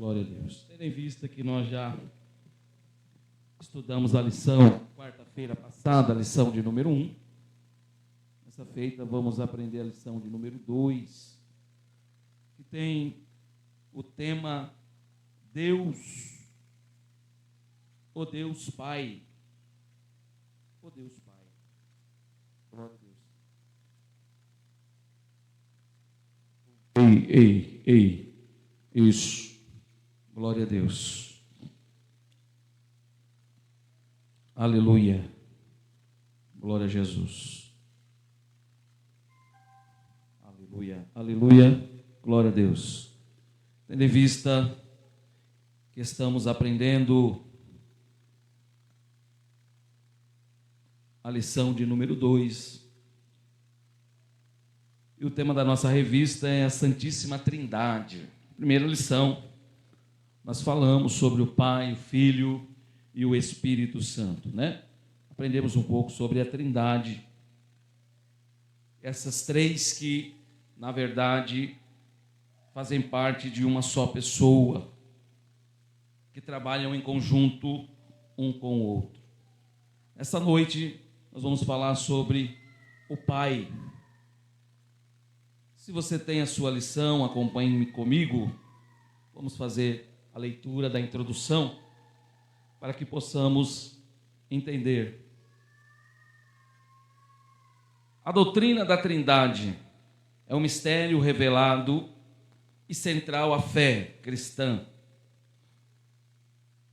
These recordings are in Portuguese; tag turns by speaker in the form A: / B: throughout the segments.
A: Glória a Deus. Tendo em vista que nós já estudamos a lição, quarta-feira passada, a lição de número 1. Nessa feita vamos aprender a lição de número 2, que tem o tema Deus, o Deus Pai. O Deus Pai. Glória a Deus. Ei. Isso. Glória a Deus. Aleluia. Glória a Jesus. Aleluia. Glória a Deus. Tendo em vista que estamos aprendendo a lição de número 2. E o tema da nossa revista é a Santíssima Trindade. Primeira lição, nós falamos sobre o Pai, o Filho e o Espírito Santo, né? Aprendemos um pouco sobre a Trindade. Essas três que, na verdade, fazem parte de uma só pessoa, que trabalham em conjunto um com o outro. Essa noite nós vamos falar sobre o Pai. Se você tem a sua lição, acompanhe-me comigo. Vamos fazer a leitura da introdução para que possamos entender. A doutrina da Trindade é um mistério revelado e central à fé cristã.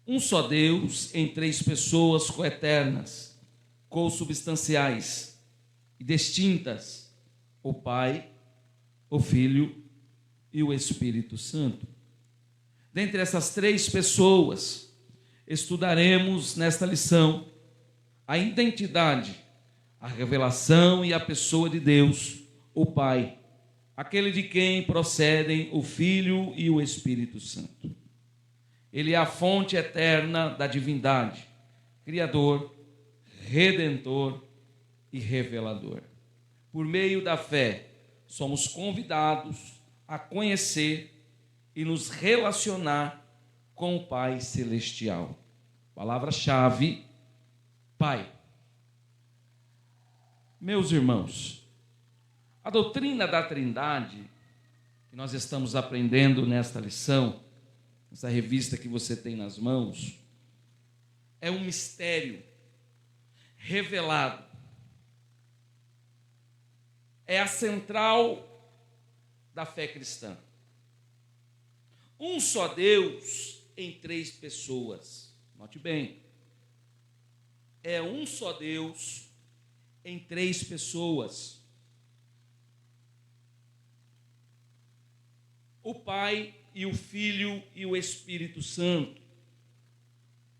A: Um só Deus em três pessoas coeternas, consubstanciais e distintas: o Pai, o Filho e o Espírito Santo. Dentre essas três pessoas, estudaremos nesta lição a identidade, a revelação e a pessoa de Deus, o Pai, aquele de quem procedem o Filho e o Espírito Santo. Ele é a fonte eterna da divindade, Criador, Redentor e Revelador. Por meio da fé, somos convidados a conhecer e nos relacionar com o Pai Celestial. Palavra-chave: Pai. Meus irmãos, a doutrina da Trindade, que nós estamos aprendendo nesta lição, essa revista que você tem nas mãos, é um mistério revelado. É a central da fé cristã. Um só Deus em três pessoas. Note bem. É um só Deus em três pessoas. O Pai e o Filho e o Espírito Santo,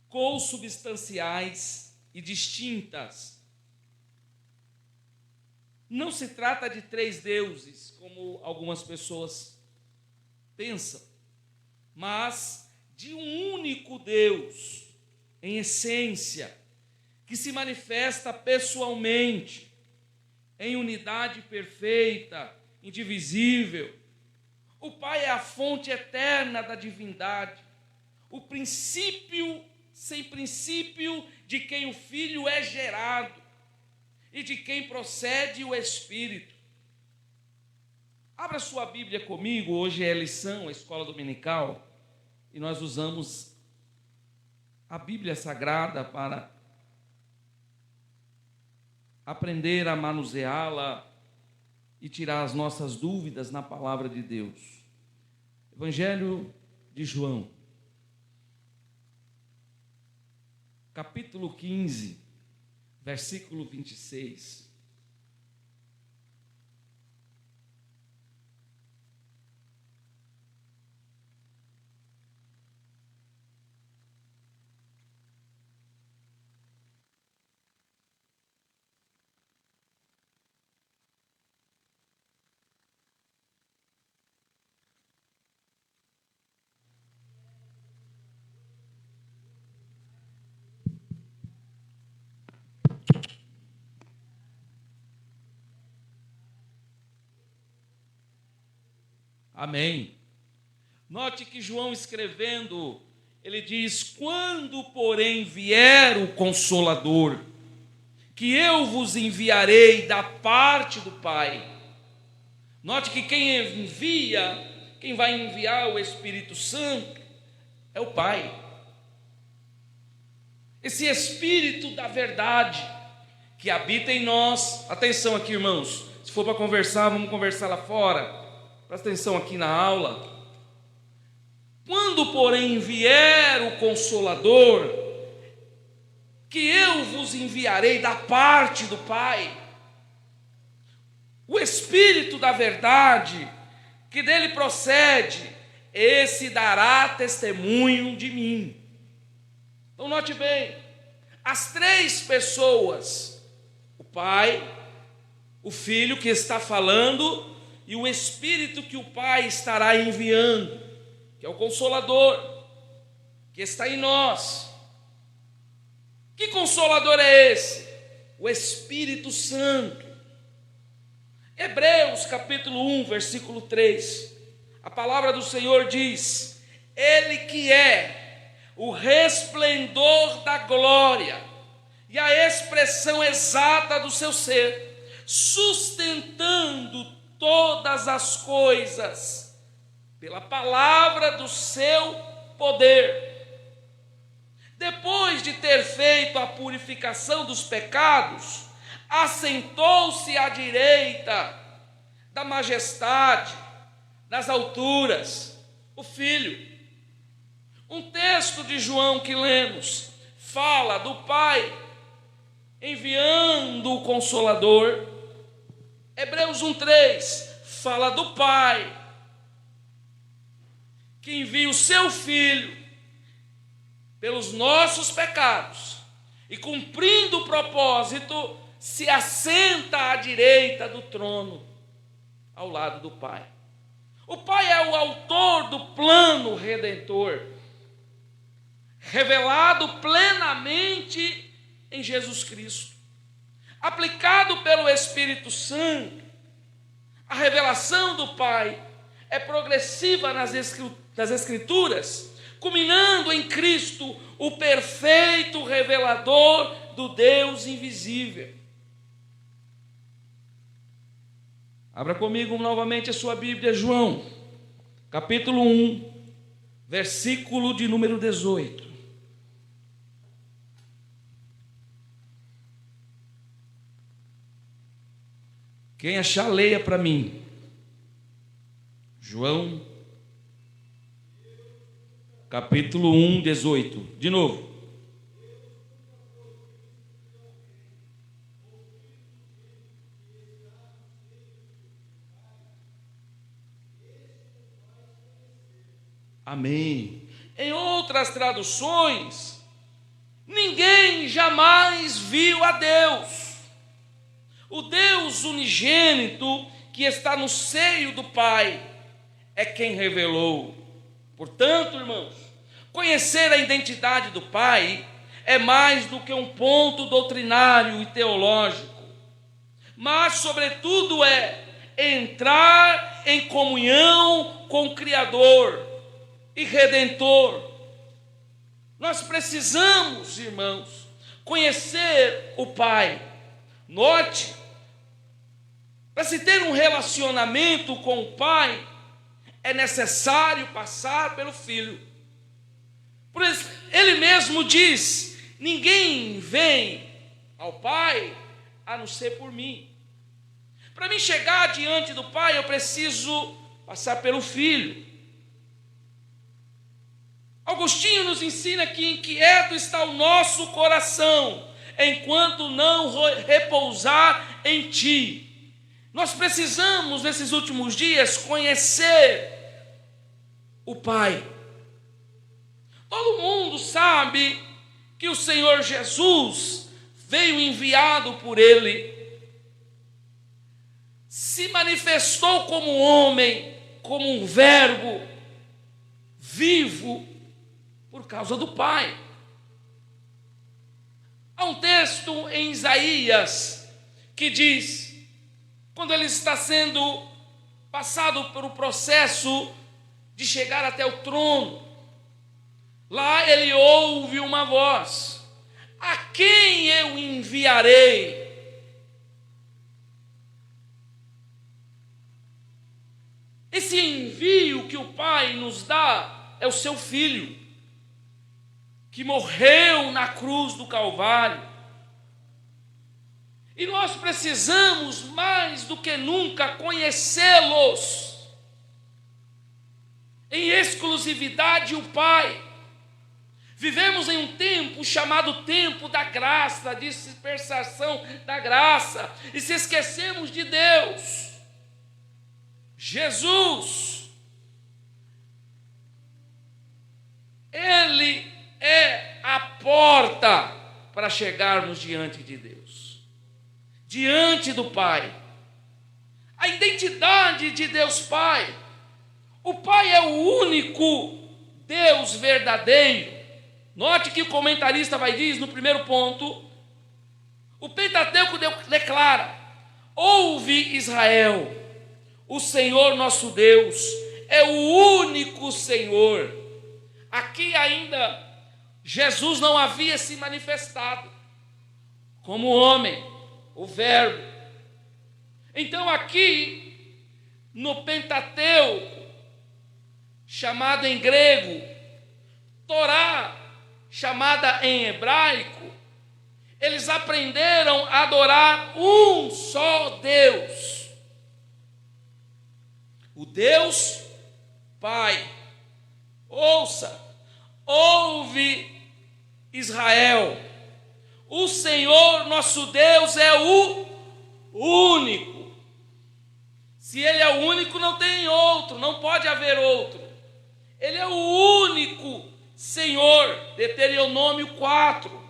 A: consubstanciais e distintas. Não se trata de três deuses, como algumas pessoas pensam, mas de um único Deus, em essência, que se manifesta pessoalmente, em unidade perfeita, indivisível. O Pai é a fonte eterna da divindade, o princípio sem princípio de quem o Filho é gerado e de quem procede o Espírito. Abra sua Bíblia comigo, hoje é a lição, a escola dominical, e nós usamos a Bíblia Sagrada para aprender a manuseá-la e tirar as nossas dúvidas na palavra de Deus. Evangelho de João, capítulo 15, versículo 26. Amém. Note que João escrevendo, ele diz: quando, porém, vier o Consolador, que eu vos enviarei da parte do Pai. Note que quem vai enviar o Espírito Santo é o Pai. Esse Espírito da verdade que habita em nós. Atenção aqui, irmãos. Se for para conversar, vamos conversar lá fora. Presta atenção aqui na aula. Quando, porém, vier o Consolador, que eu vos enviarei da parte do Pai, o Espírito da verdade, que dele procede, esse dará testemunho de mim. Então note bem, as três pessoas, o Pai, o Filho que está falando e o Espírito que o Pai estará enviando, que é o Consolador, que está em nós. Que Consolador é esse? O Espírito Santo. Hebreus capítulo 1, versículo 3. A palavra do Senhor diz: Ele que é o resplendor da glória e a expressão exata do seu ser, sustentando todas as coisas pela palavra do seu poder. Depois de ter feito a purificação dos pecados, assentou-se à direita da majestade, nas alturas, o Filho. Um texto de João que lemos fala do Pai enviando o Consolador. Hebreus 1:3 fala do Pai que envia o seu Filho pelos nossos pecados e, cumprindo o propósito, se assenta à direita do trono, ao lado do Pai. O Pai é o autor do plano redentor, revelado plenamente em Jesus Cristo, aplicado pelo Espírito Santo. A revelação do Pai é progressiva nas Escrituras, culminando em Cristo, o perfeito revelador do Deus invisível. Abra comigo novamente a sua Bíblia, João, capítulo 1, versículo de número 18. Quem achar, leia para mim. João, capítulo 1, 18. De novo. Amém. Em outras traduções, ninguém jamais viu a Deus. O Deus unigênito que está no seio do Pai é quem revelou. Portanto, irmãos, conhecer a identidade do Pai é mais do que um ponto doutrinário e teológico, mas, sobretudo, é entrar em comunhão com o Criador e Redentor. Nós precisamos, irmãos, conhecer o Pai. Note, para se ter um relacionamento com o Pai, é necessário passar pelo Filho. Por isso, ele mesmo diz: ninguém vem ao Pai a não ser por mim. Para mim chegar diante do Pai, eu preciso passar pelo Filho. Agostinho nos ensina que inquieto está o nosso coração, enquanto não repousar em Ti. Nós precisamos, nesses últimos dias, conhecer o Pai. Todo mundo sabe que o Senhor Jesus veio enviado por Ele, se manifestou como homem, como um verbo vivo, por causa do Pai. Há um texto em Isaías que diz, quando ele está sendo passado por um processo de chegar até o trono. Lá ele ouve uma voz: a quem eu enviarei? Esse envio que o Pai nos dá é o seu Filho, que morreu na cruz do Calvário. E nós precisamos mais do que nunca conhecê-los em exclusividade, o Pai. Vivemos em um tempo chamado tempo da graça, de dispersação da graça, e se esquecemos de Deus. Jesus, Ele é a porta para chegarmos diante de Deus, diante do Pai. A identidade de Deus Pai. O Pai é o único Deus verdadeiro. Note que o comentarista vai dizer no primeiro ponto, o Pentateuco declara: ouve Israel, o Senhor nosso Deus é o único Senhor. Aqui ainda Jesus não havia se manifestado como homem, o Verbo. Então aqui no Pentateuco, chamado em grego Torá, chamada em hebraico, eles aprenderam a adorar um só Deus, o Deus Pai. Ouça, ouve Israel, o Senhor nosso Deus é o único. Se Ele é o único, não tem outro, não pode haver outro. Ele é o único Senhor. Deuteronômio 4.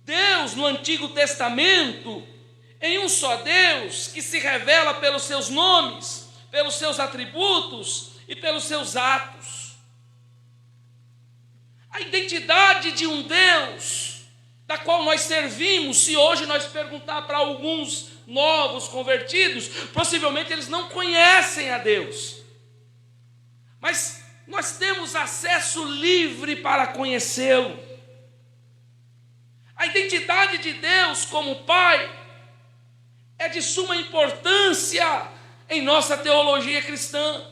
A: Deus no Antigo Testamento, em um só Deus, que se revela pelos seus nomes, pelos seus atributos e pelos seus atos. A identidade de um Deus, da qual nós servimos, se hoje nós perguntar para alguns novos convertidos, possivelmente eles não conhecem a Deus. Mas nós temos acesso livre para conhecê-lo. A identidade de Deus como Pai é de suma importância em nossa teologia cristã.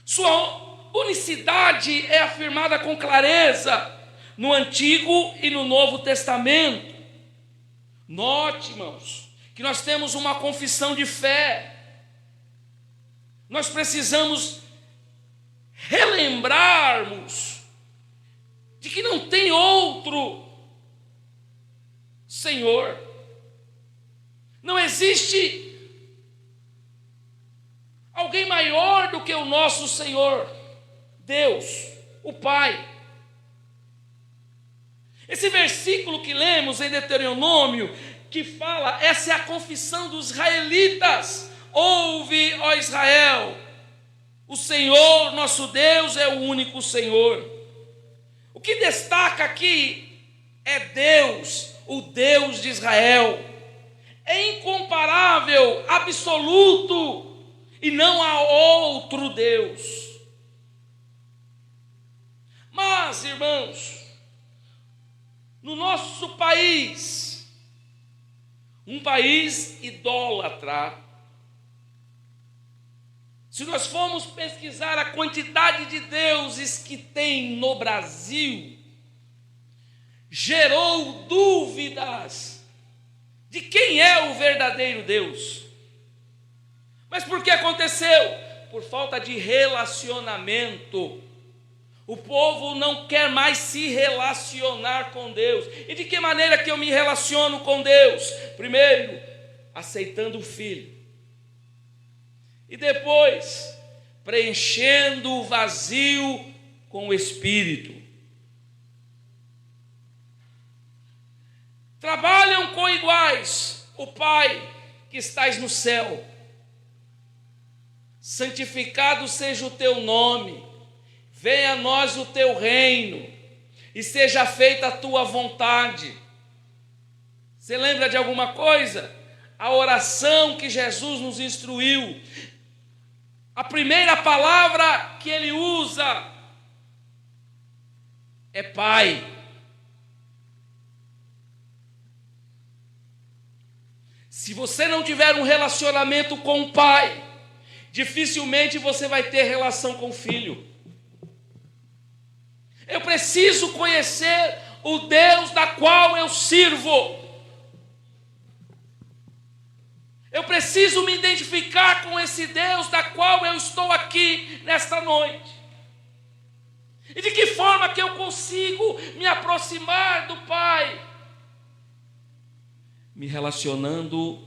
A: Sua unicidade é afirmada com clareza no Antigo e no Novo Testamento. Note, irmãos, que nós temos uma confissão de fé. Nós precisamos relembrarmos de que não tem outro Senhor. Não existe alguém maior do que o nosso Senhor, Deus, o Pai. Esse versículo que lemos em Deuteronômio, que fala, essa é a confissão dos israelitas: ouve, ó Israel, o Senhor nosso Deus é o único Senhor. O que destaca aqui é Deus, o Deus de Israel. É incomparável, absoluto, e não há outro Deus. Mas, irmãos, no nosso país, um país idólatra, se nós formos pesquisar a quantidade de deuses que tem no Brasil, gerou dúvidas de quem é o verdadeiro Deus. Mas por que aconteceu? Por falta de relacionamento. O povo não quer mais se relacionar com Deus. E de que maneira que eu me relaciono com Deus? Primeiro, aceitando o Filho. E depois, preenchendo o vazio com o Espírito. Trabalham coiguais o Pai que estás no céu. Santificado seja o teu nome, venha a nós o teu reino, e seja feita a tua vontade. Você lembra de alguma coisa? A oração que Jesus nos instruiu, A primeira palavra que ele usa é pai. Se você não tiver um relacionamento com o pai, dificilmente você vai ter relação com o filho. Eu preciso conhecer o Deus da qual eu sirvo. Eu preciso me identificar com esse Deus da qual eu estou aqui nesta noite. E de que forma que eu consigo me aproximar do Pai? Me relacionando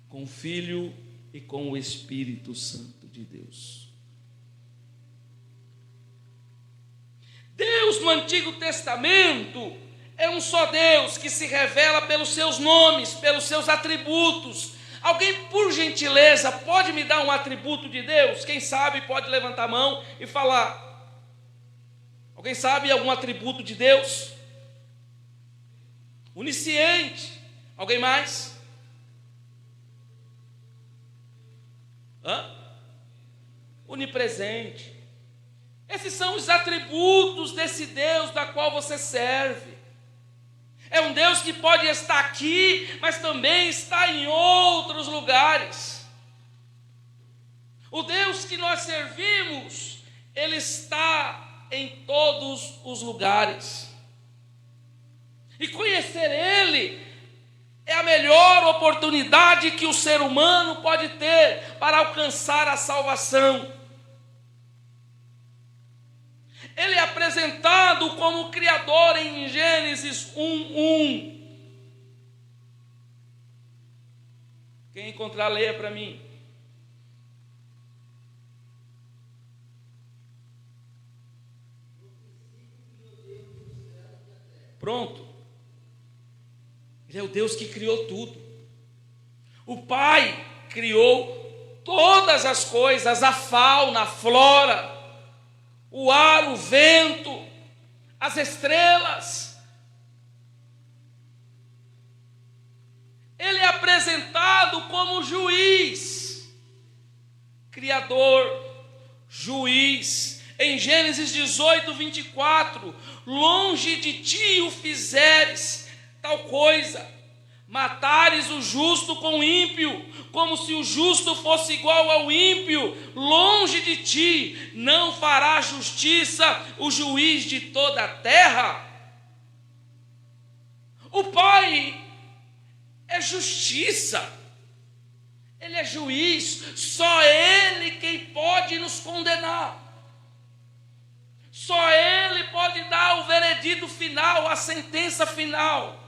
A: com o Filho e com o Espírito Santo de Deus. Deus no Antigo Testamento é um só Deus que se revela pelos seus nomes, pelos seus atributos. Alguém, por gentileza, pode me dar um atributo de Deus? Quem sabe pode levantar a mão e falar. Alguém sabe algum atributo de Deus? Onisciente. Alguém mais? Onipresente. Esses são os atributos desse Deus da qual você serve. É um Deus que pode estar aqui, mas também está em outros lugares. O Deus que nós servimos, Ele está em todos os lugares. E conhecer Ele é a melhor oportunidade que o ser humano pode ter para alcançar a salvação. Ele é apresentado como Criador em Gênesis 1:1. Quem encontrar, leia para mim. Pronto. Ele é o Deus que criou tudo. O Pai criou todas as coisas, a fauna, a flora, o ar, o vento, as estrelas. Ele é apresentado como juiz, criador, juiz. Em Gênesis 18:24, longe de ti o fizeres tal coisa, matares o justo com o ímpio, como se o justo fosse igual ao ímpio, longe de ti não fará justiça o juiz de toda a terra. O Pai é justiça, Ele é juiz, só Ele quem pode nos condenar. Só Ele pode dar o veredito final, a sentença final.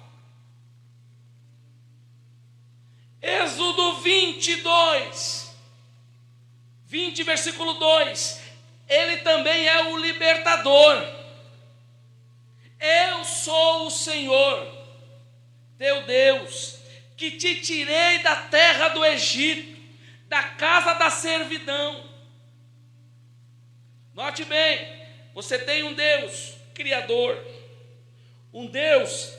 A: Êxodo 22, 20, versículo 2. Ele também é o libertador. Eu sou o Senhor, teu Deus, que te tirei da terra do Egito, da casa da servidão. Note bem, você tem um Deus criador, um Deus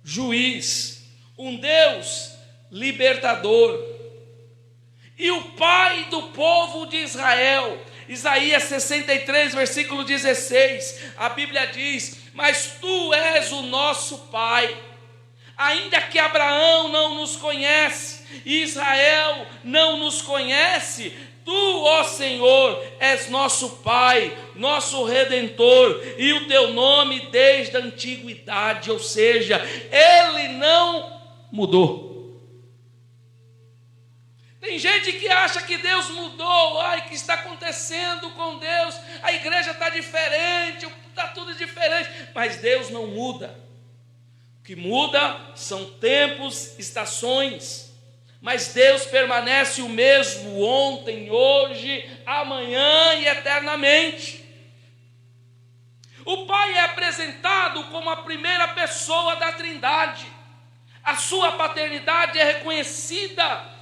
A: juiz, um Deus libertador, e o Pai do povo de Israel. Isaías 63, versículo 16, a Bíblia diz: mas tu és o nosso Pai, ainda que Abraão não nos conhece, e Israel não nos conhece, tu, ó Senhor, és nosso Pai, nosso Redentor, e o teu nome desde a antiguidade, ou seja, Ele não mudou. Tem gente que acha que Deus mudou. Ai, o que está acontecendo com Deus? A igreja está diferente, está tudo diferente. Mas Deus não muda. O que muda são tempos, estações. Mas Deus permanece o mesmo ontem, hoje, amanhã e eternamente. O Pai é apresentado como a primeira pessoa da Trindade. A sua paternidade é reconhecida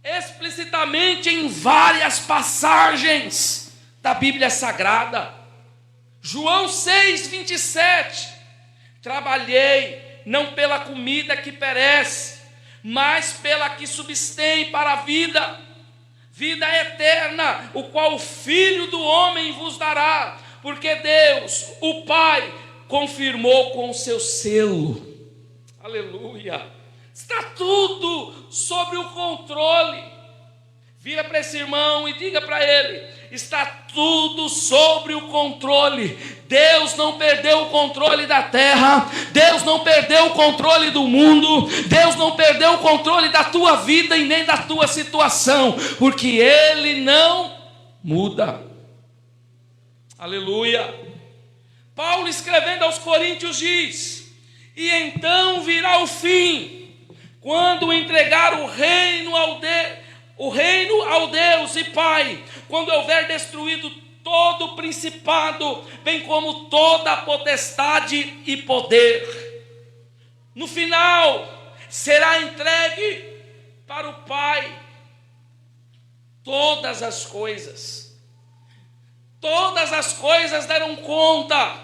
A: explicitamente em várias passagens da Bíblia Sagrada. João 6:27, trabalhei não pela comida que perece, mas pela que subsistém para a vida, vida eterna, o qual o Filho do Homem vos dará, porque Deus, o Pai, confirmou com o seu selo. Aleluia! Está tudo sobre o controle. Vira para esse irmão e diga para ele: está tudo sobre o controle. Deus não perdeu o controle da terra, Deus não perdeu o controle do mundo, Deus não perdeu o controle da tua vida e nem da tua situação, porque Ele não muda. Aleluia. Paulo, escrevendo aos Coríntios, diz: e então virá o fim, quando entregar o reino ao Deus e Pai, quando houver destruído todo o principado, bem como toda a potestade e poder. No final, será entregue para o Pai todas as coisas. Todas as coisas deram conta.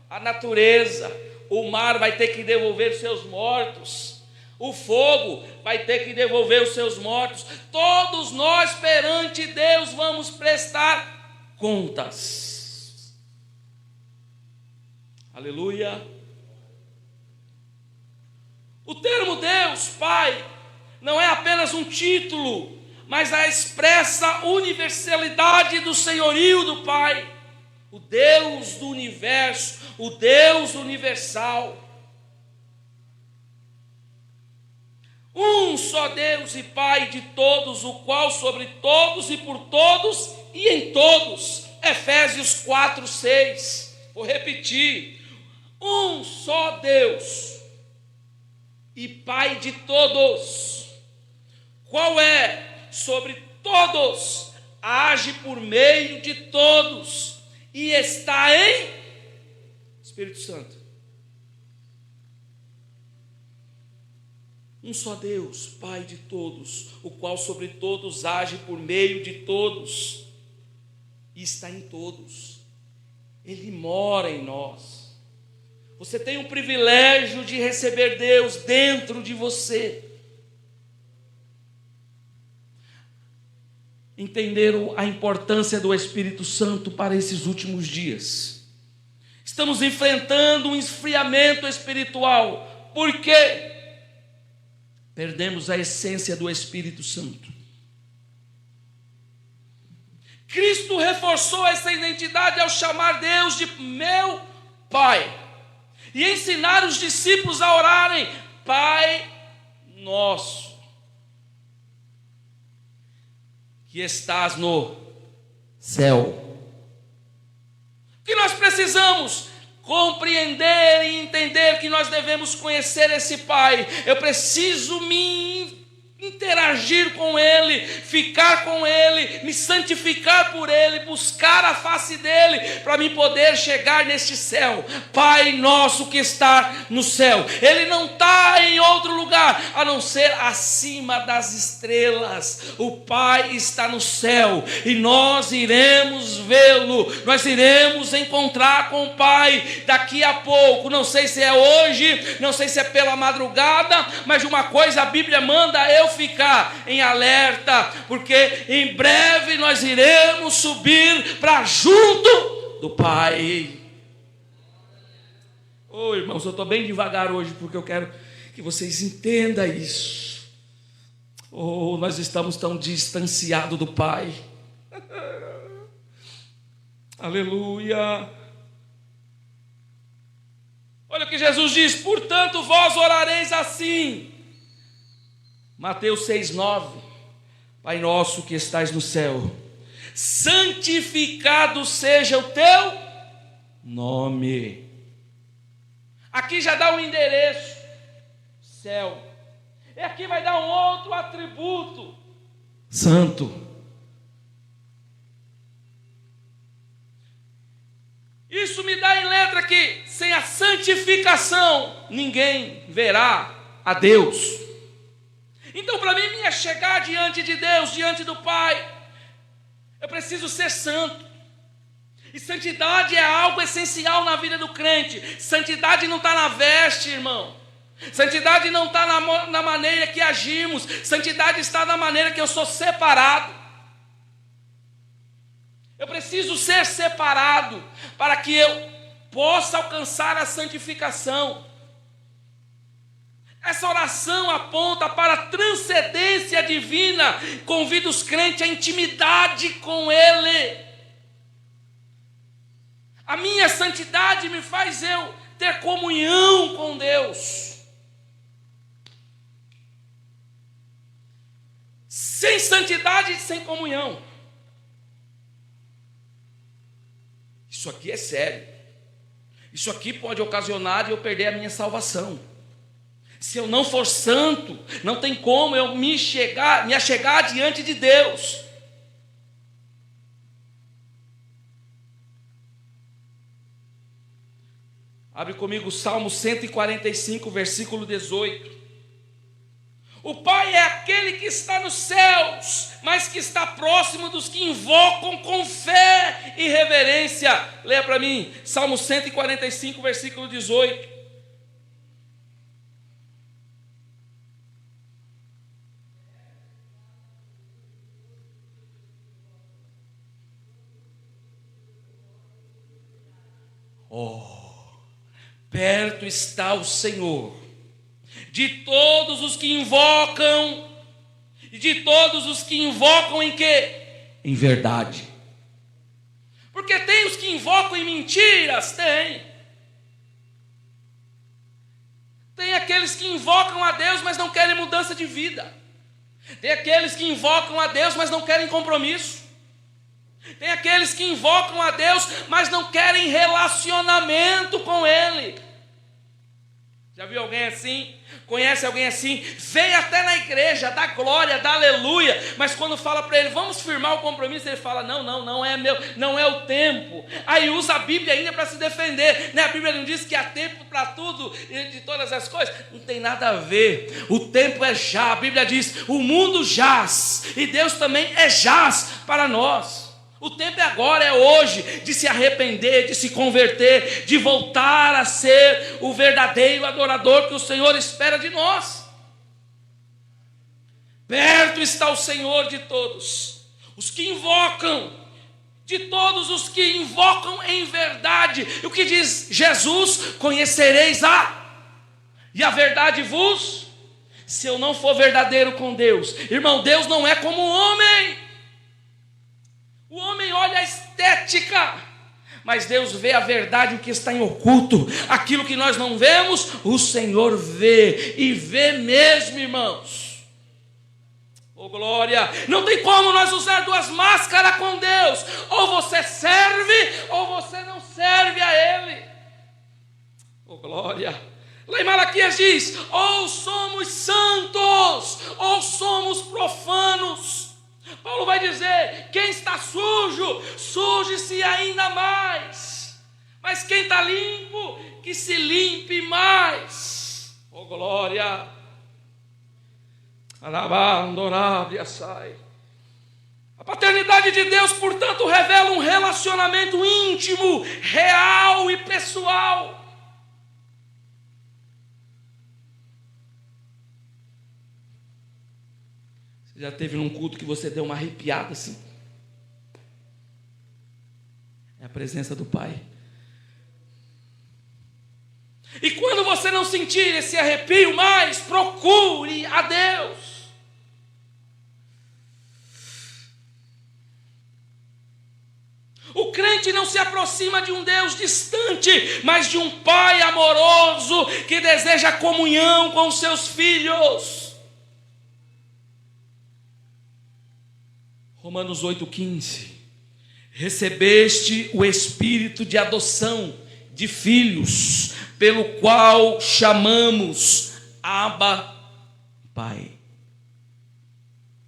A: A natureza, o mar vai ter que devolver seus mortos. O fogo vai ter que devolver os seus mortos. Todos nós perante Deus vamos prestar contas. Aleluia. O termo Deus, Pai, não é apenas um título, mas a expressa universalidade do senhorio do Pai. O Deus do universo, o Deus universal. Um só Deus e Pai de todos, o qual sobre todos e por todos e em todos. Efésios 4:6. Vou repetir. Um só Deus e Pai de todos, qual é sobre todos, age por meio de todos e está em Espírito Santo. Um só Deus, Pai de todos, o qual sobre todos age por meio de todos e está em todos. Ele mora em nós. Você tem o privilégio de receber Deus dentro de você. Entenderam a importância do Espírito Santo para esses últimos dias? Estamos enfrentando um esfriamento espiritual. Por quê? Perdemos a essência do Espírito Santo. Cristo reforçou essa identidade ao chamar Deus de meu Pai e ensinar os discípulos a orarem: Pai nosso, que estás no céu. O que nós precisamos? Compreender e entender que nós devemos conhecer esse Pai. Eu preciso me interagir com Ele, ficar com Ele, me santificar por Ele, buscar a face dEle, para mim poder chegar neste céu. Pai nosso que está no céu, Ele não está em outro lugar, a não ser acima das estrelas. O Pai está no céu, e nós iremos vê-lo, nós iremos encontrar com o Pai daqui a pouco, não sei se é hoje, não sei se é pela madrugada, mas uma coisa a Bíblia manda eu ficar em alerta, porque em breve nós iremos subir para junto do Pai. Ô irmãos, eu estou bem devagar hoje, porque eu quero que vocês entendam isso. Oh, nós estamos tão distanciados do Pai. Aleluia. Olha o que Jesus diz: portanto vós orareis assim. Mateus 6:9. Pai nosso que estais no céu, santificado seja o teu nome. Aqui já dá um endereço, céu. E aqui vai dar um outro atributo, santo. Isso me dá em letra que sem a santificação ninguém verá a Deus. Então, para mim chegar diante de Deus, diante do Pai, eu preciso ser santo. E santidade é algo essencial na vida do crente. Santidade não está na veste, irmão. Santidade não está na maneira que agimos. Santidade está na maneira que eu sou separado. Eu preciso ser separado para que eu possa alcançar a santificação. Essa oração aponta para a transcendência divina, convida os crentes à intimidade com Ele. A minha santidade me faz eu ter comunhão com Deus. Sem santidade e sem comunhão. Isso aqui é sério. Isso aqui pode ocasionar de eu perder a minha salvação. Se eu não for santo, não tem como eu me achegar diante de Deus. Abre comigo o Salmo 145, versículo 18. O Pai é aquele que está nos céus, mas que está próximo dos que invocam com fé e reverência. Leia para mim, Salmo 145, versículo 18. Perto está o Senhor de todos os que invocam, e de todos os que invocam em quê? Em verdade. Porque tem os que invocam em mentiras, tem aqueles que invocam a Deus, mas não querem mudança de vida. Tem aqueles que invocam a Deus, mas não querem compromisso. Tem aqueles que invocam a Deus, mas não querem relacionamento com Ele. Já viu alguém assim? Conhece alguém assim? Vem até na igreja, dá glória, dá aleluia, mas quando fala para ele, vamos firmar o compromisso, ele fala, não é meu, não é o tempo. Aí usa a Bíblia ainda para se defender, né? A Bíblia não diz que há tempo para tudo e de todas as coisas. Não tem nada a ver, o tempo é já. A Bíblia diz, o mundo jaz, e Deus também é jaz para nós. O tempo é agora, é hoje, de se arrepender, de se converter, de voltar a ser o verdadeiro adorador que o Senhor espera de nós. Perto está o Senhor de todos, os que invocam, de todos os que invocam em verdade. E o que diz Jesus? Conhecereis e a verdade vos. Se eu não for verdadeiro com Deus, irmão, Deus não é como o homem. O homem olha a estética, mas Deus vê a verdade, o que está em oculto. Aquilo que nós não vemos, o Senhor vê, e vê mesmo, irmãos. Oh glória, não tem como nós usar duas máscaras com Deus. Ou você serve, ou você não serve a Ele. Oh glória. Lá em Malaquias diz, ou somos santos, ou somos profanos. Paulo vai dizer, quem está sujo, suje-se ainda mais. Mas quem está limpo, que se limpe mais. Oh glória. A paternidade de Deus, portanto, revela um relacionamento íntimo, real e pessoal. Já teve num culto que você deu uma arrepiada assim? É a presença do Pai. E quando você não sentir esse arrepio mais, procure a Deus. O crente não se aproxima de um Deus distante, mas de um Pai amoroso que deseja comunhão com os seus filhos. Romanos 8,15. Recebeste o espírito de adoção de filhos, pelo qual chamamos Abba, Pai.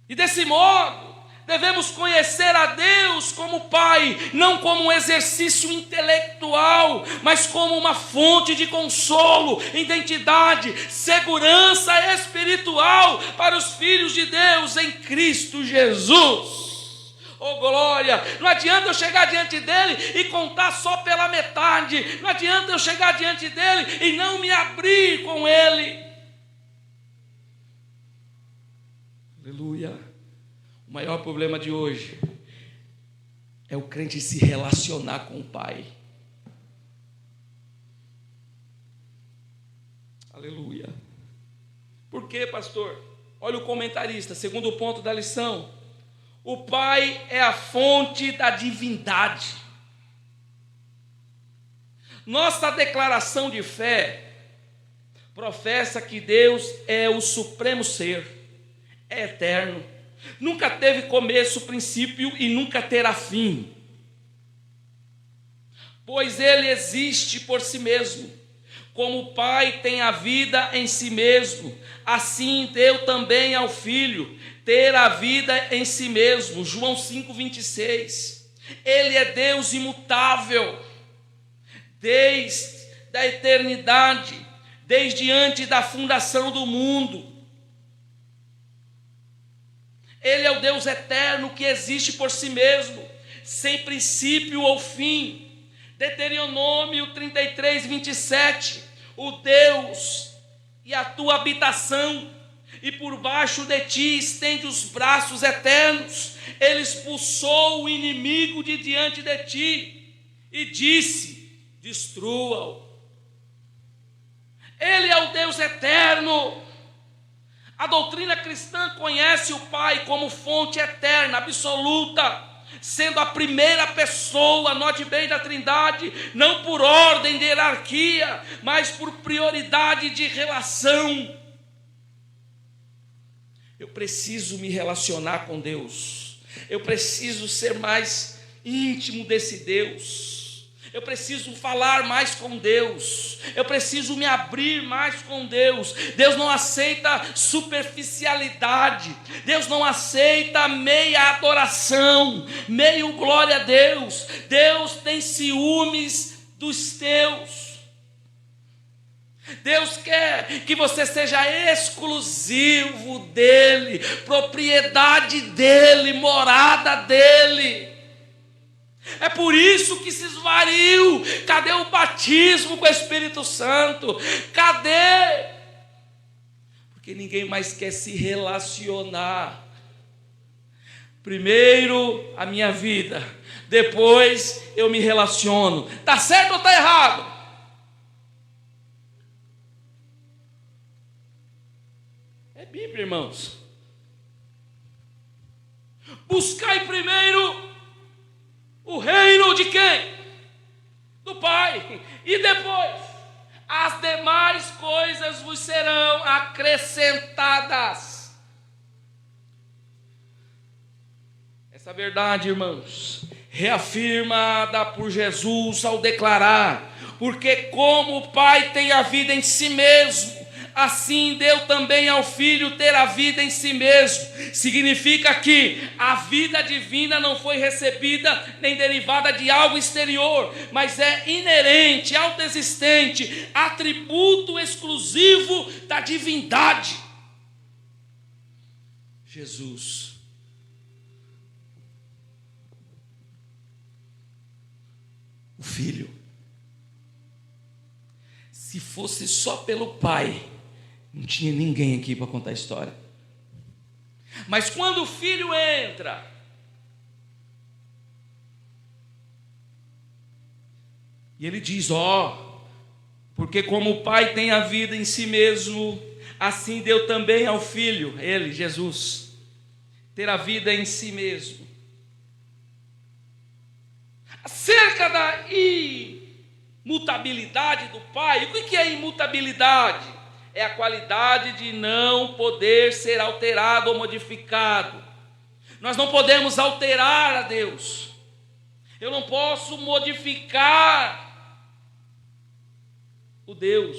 A: E desse modo, devemos conhecer a Deus como Pai, não como um exercício intelectual, mas como uma fonte de consolo, identidade, segurança espiritual para os filhos de Deus em Cristo Jesus. Oh glória, não adianta eu chegar diante dele e contar só pela metade, não adianta eu chegar diante dele e não me abrir com ele. Aleluia. O maior problema de hoje é é o crente se relacionar com o Pai. Aleluia. Por quê, pastor? Olha o comentarista, segundo ponto da lição. O Pai é a fonte da divindade. Nossa declaração de fé professa que Deus é o supremo ser, é eterno, nunca teve começo, princípio e nunca terá fim, pois Ele existe por si mesmo. Como o Pai tem a vida em si mesmo, assim deu também ao Filho ter a vida em si mesmo. João 5,26. Ele é Deus imutável, desde a eternidade, desde antes da fundação do mundo. Ele é o Deus eterno que existe por si mesmo, sem princípio ou fim. Deuteronômio 33:27, o Deus e a tua habitação, e por baixo de ti estende os braços eternos. Ele expulsou o inimigo de diante de ti e disse: destrua-o. Ele é o Deus eterno. A doutrina cristã conhece o Pai como fonte eterna, absoluta, sendo a primeira pessoa, note bem, da Trindade, não por ordem de hierarquia, mas por prioridade de relação. Eu preciso me relacionar com Deus, eu preciso ser mais íntimo desse Deus, eu preciso falar mais com Deus, eu preciso me abrir mais com Deus. Deus não aceita superficialidade, Deus não aceita meia adoração, meio glória a Deus. Deus tem ciúmes dos teus. Deus quer que você seja exclusivo dEle, propriedade dEle, morada dEle. É por isso que se esvaiu. Cadê o batismo com o Espírito Santo? Cadê? Porque ninguém mais quer se relacionar. Primeiro a minha vida, depois eu me relaciono. Está certo ou está errado? É Bíblia, irmãos. Buscai primeiro o reino de quem? Do Pai. E depois, as demais coisas vos serão acrescentadas. Essa verdade, irmãos, reafirmada por Jesus ao declarar: porque como o Pai tem a vida em si mesmo, assim deu também ao Filho ter a vida em si mesmo. Significa que a vida divina não foi recebida nem derivada de algo exterior, mas é inerente, autoexistente, atributo exclusivo da divindade. Jesus. O Filho. Se fosse só pelo Pai, não tinha ninguém aqui para contar a história. Mas quando o Filho entra, e ele diz: porque como o Pai tem a vida em si mesmo, assim deu também ao Filho, ele, Jesus, ter a vida em si mesmo. Acerca da imutabilidade do Pai, o que é imutabilidade? É a qualidade de não poder ser alterado ou modificado. Nós não podemos alterar a Deus. Eu não posso modificar o Deus.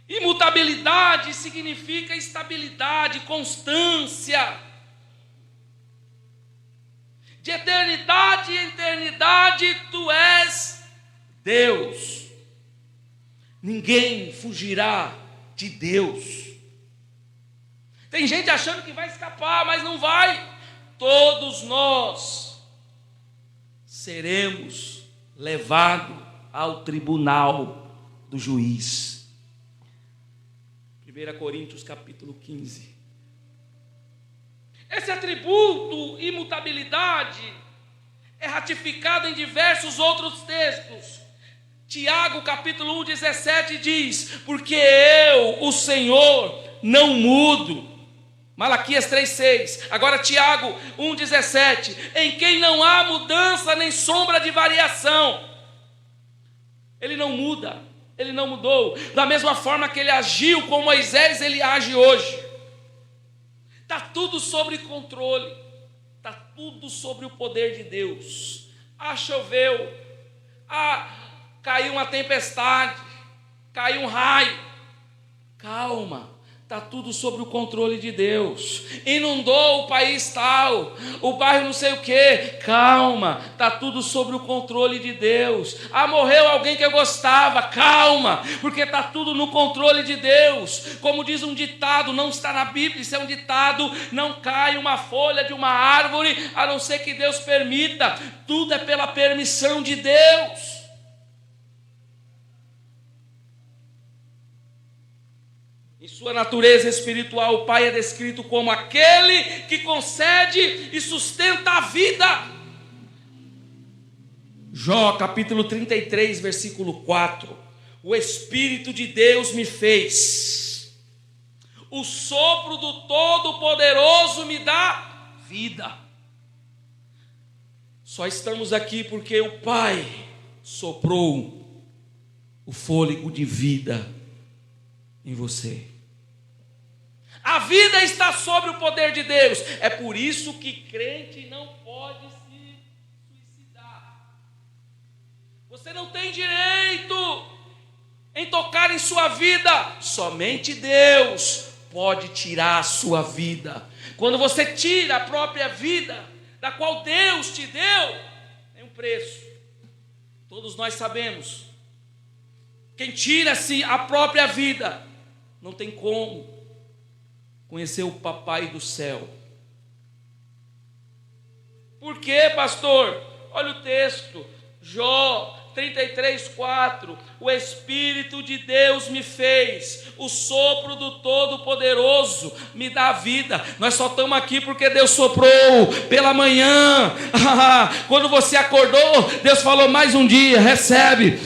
A: Imutabilidade significa estabilidade, constância. De eternidade em eternidade, tu és Deus. Ninguém fugirá de Deus. Tem gente achando que vai escapar, mas não vai. Todos nós seremos levados ao tribunal do juiz. 1 Coríntios capítulo 15. Esse atributo, imutabilidade, é ratificado em diversos outros textos. Tiago, capítulo 1, 17 diz: porque eu, o Senhor, não mudo. Malaquias 3,6. Agora Tiago 1,17. Em quem não há mudança nem sombra de variação. Ele não muda, ele não mudou. Da mesma forma que ele agiu com Moisés, ele age hoje. Está tudo sob controle. Está tudo sobre o poder de Deus. Choveu. Caiu uma tempestade. Caiu um raio. Calma. Está tudo sob o controle de Deus. Inundou o país tal, o bairro não sei o que. Calma, está tudo sob o controle de Deus. Morreu alguém que eu gostava. Calma, porque está tudo no controle de Deus. Como diz um ditado, não está na Bíblia, isso é um ditado: não cai uma folha de uma árvore, a não ser que Deus permita. Tudo é pela permissão de Deus. Em sua natureza espiritual, o Pai é descrito como aquele que concede e sustenta a vida. Jó, capítulo 33, versículo 4. O Espírito de Deus me fez. O sopro do Todo-Poderoso me dá vida. Só estamos aqui porque o Pai soprou o fôlego de vida em você. A vida está sob o poder de Deus. É por isso que crente não pode se suicidar. Você não tem direito em tocar em sua vida. Somente Deus pode tirar a sua vida. Quando você tira a própria vida, da qual Deus te deu, tem um preço. Todos nós sabemos. Quem tira-se a própria vida, não tem como conhecer o Papai do céu. Por quê, pastor? Olha o texto, Jó 33:4. O Espírito de Deus me fez, o sopro do Todo-Poderoso me dá vida. Nós só estamos aqui porque Deus soprou pela manhã. Quando você acordou, Deus falou: mais um dia, recebe.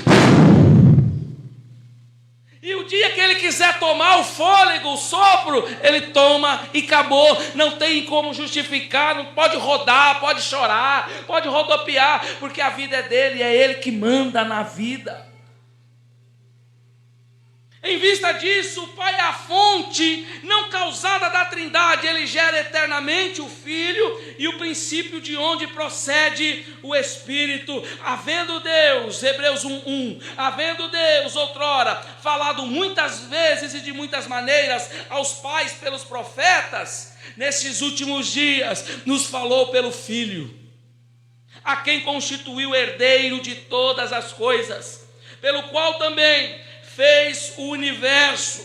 A: E o dia que ele quiser tomar o fôlego, o sopro, ele toma e acabou. Não tem como justificar, não pode rodar, pode chorar, pode rodopiar, porque a vida é dele, é ele que manda na vida. Em vista disso, o Pai é a fonte não causada da Trindade. Ele gera eternamente o Filho e o princípio de onde procede o Espírito. Havendo Deus, Hebreus 1:1, havendo Deus outrora falado muitas vezes e de muitas maneiras aos pais pelos profetas, nesses últimos dias nos falou pelo Filho, a quem constituiu herdeiro de todas as coisas, pelo qual também fez o universo.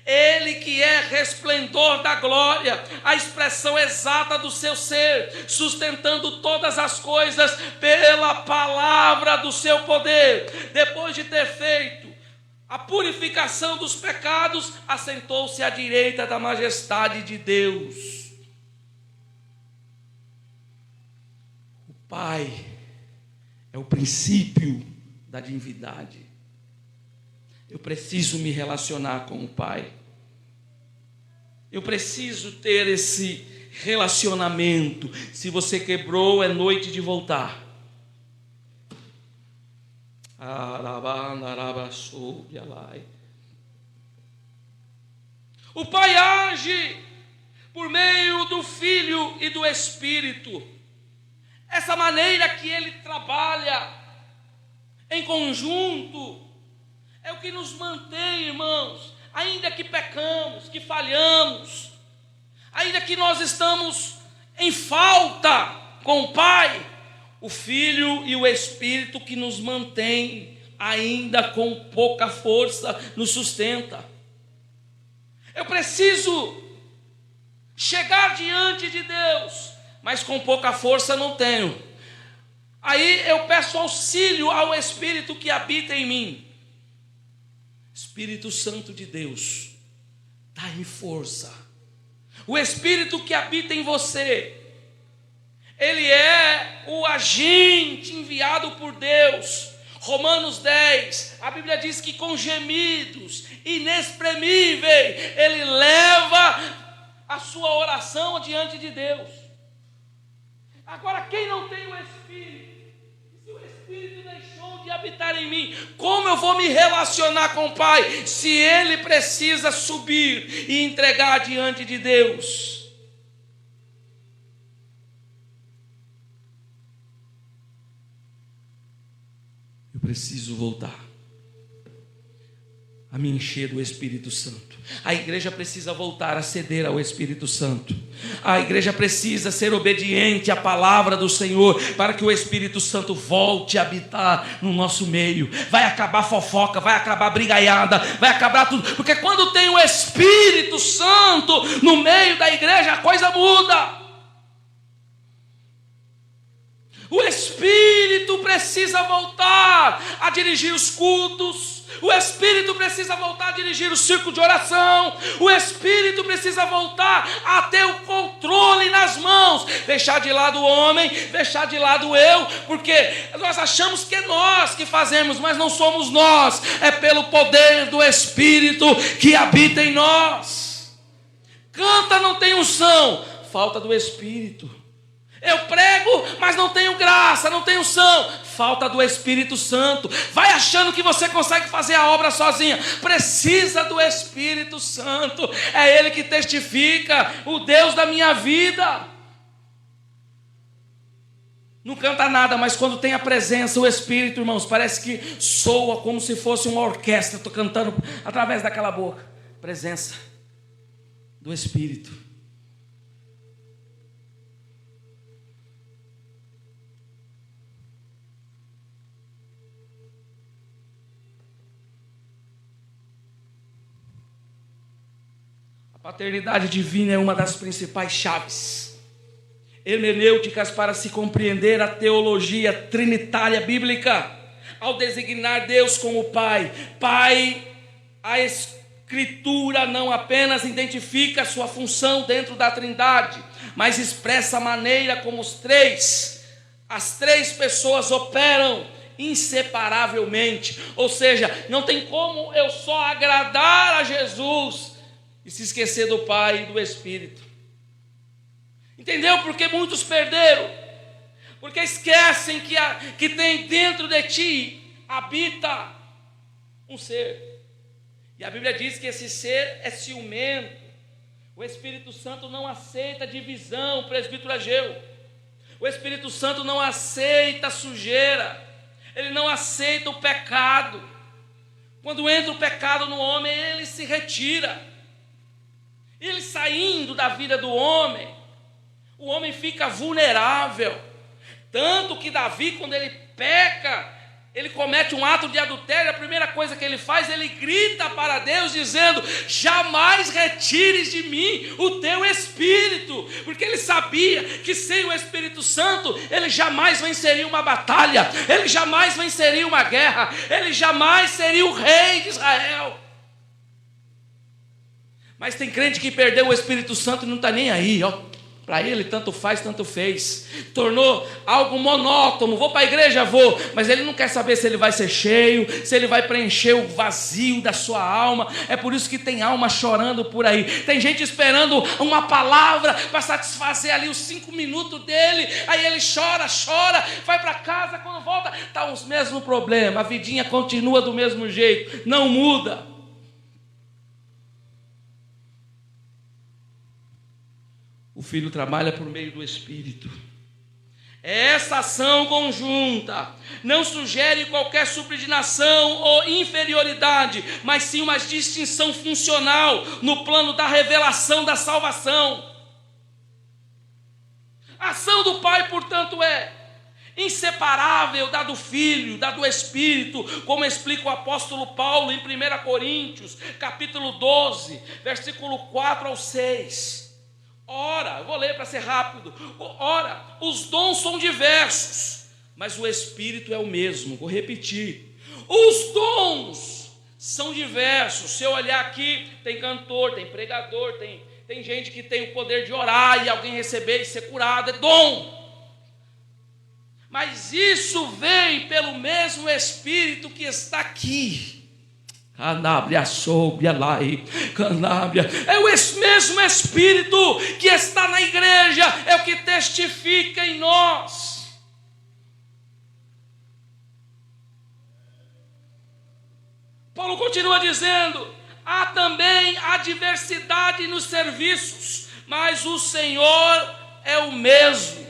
A: Ele que é resplendor da glória, a expressão exata do seu ser, sustentando todas as coisas pela palavra do seu poder. Depois de ter feito a purificação dos pecados, assentou-se à direita da majestade de Deus. O Pai é o princípio da divindade. Eu preciso me relacionar com o Pai. Eu preciso ter esse relacionamento. Se você quebrou, é noite de voltar. O Pai age por meio do Filho e do Espírito. Essa maneira que Ele trabalha em conjunto é o que nos mantém, irmãos, ainda que pecamos, que falhamos, ainda que nós estamos em falta com o Pai, o Filho e o Espírito que nos mantém ainda com pouca força, nos sustenta. Eu preciso chegar diante de Deus, mas com pouca força não tenho. Aí eu peço auxílio ao Espírito que habita em mim. Espírito Santo de Deus, dá-me força. O Espírito que habita em você, ele é o agente enviado por Deus. Romanos 10, a Bíblia diz que com gemidos inexprimíveis, ele leva a sua oração diante de Deus. Agora, quem não tem o Espírito, se o Espírito deixou de habitar em mim, como eu vou me relacionar com o Pai, se ele precisa subir e entregar diante de Deus? Eu preciso voltar a me encher do Espírito Santo. A igreja precisa voltar a ceder ao Espírito Santo. A igreja precisa ser obediente à palavra do Senhor, para que o Espírito Santo volte a habitar no nosso meio. Vai acabar fofoca, vai acabar brigaiada, vai acabar tudo, porque quando tem o Espírito Santo no meio da igreja, a coisa muda. O Espírito precisa voltar a dirigir os cultos. O Espírito precisa voltar a dirigir o círculo de oração. O Espírito precisa voltar a ter o controle nas mãos. Deixar de lado o homem, deixar de lado eu, porque nós achamos que é nós que fazemos, mas não somos nós. É pelo poder do Espírito que habita em nós. Canta, não tem unção, falta do Espírito. Eu prego, mas não tenho graça, não tenho unção, falta do Espírito Santo. Vai achando que você consegue fazer a obra sozinha, precisa do Espírito Santo. É Ele que testifica, o Deus da minha vida. Não canta nada, mas quando tem a presença, o Espírito, irmãos, parece que soa como se fosse uma orquestra. Estou cantando através daquela boca. Presença do Espírito. A paternidade divina é uma das principais chaves hermenêuticas para se compreender a teologia trinitária bíblica. Ao designar Deus como Pai, a Escritura não apenas identifica a sua função dentro da Trindade, mas expressa a maneira como as três pessoas operam inseparavelmente. Ou seja, não tem como eu só agradar a Jesus e se esquecer do Pai e do Espírito. Entendeu? Porque muitos perderam. Porque esquecem que tem dentro de ti, habita um ser. E a Bíblia diz que esse ser é ciumento. O Espírito Santo não aceita divisão, presbítero Ageu. O Espírito Santo não aceita sujeira. Ele não aceita o pecado. Quando entra o pecado no homem, ele se retira. Ele saindo da vida do homem, o homem fica vulnerável. Tanto que Davi, quando ele peca, ele comete um ato de adultério, a primeira coisa que ele faz, ele grita para Deus dizendo: jamais retires de mim o teu Espírito, porque ele sabia que sem o Espírito Santo, ele jamais venceria uma batalha, ele jamais venceria uma guerra, ele jamais seria o rei de Israel. Mas tem crente que perdeu o Espírito Santo e não está nem aí, ó. Para ele tanto faz, tanto fez. Tornou algo monótono. Vou para a igreja? Vou. Mas ele não quer saber se ele vai ser cheio, se ele vai preencher o vazio da sua alma. É por isso que tem alma chorando por aí. Tem gente esperando uma palavra para satisfazer ali os 5 minutos dele. Aí ele chora, vai para casa, quando volta, está os mesmos problemas. A vidinha continua do mesmo jeito, não muda. O Filho trabalha por meio do Espírito. Essa ação conjunta não sugere qualquer subordinação ou inferioridade, mas sim uma distinção funcional no plano da revelação da salvação. A ação do Pai, portanto, é inseparável da do Filho, da do Espírito, como explica o apóstolo Paulo em 1 Coríntios, capítulo 12, versículo 4 ao 6. Ora, eu vou ler para ser rápido. Ora, os dons são diversos, mas o Espírito é o mesmo. Vou repetir. Os dons são diversos. Se eu olhar aqui, tem cantor, tem pregador, tem Tem gente que tem o poder de orar e alguém receber e ser curado, é dom. Mas isso vem pelo mesmo Espírito que está aqui. Canábria, soubia lá, canábria. É o mesmo Espírito que está na igreja, é o que testifica em nós. Paulo continua dizendo: há também adversidade nos serviços, mas o Senhor é o mesmo.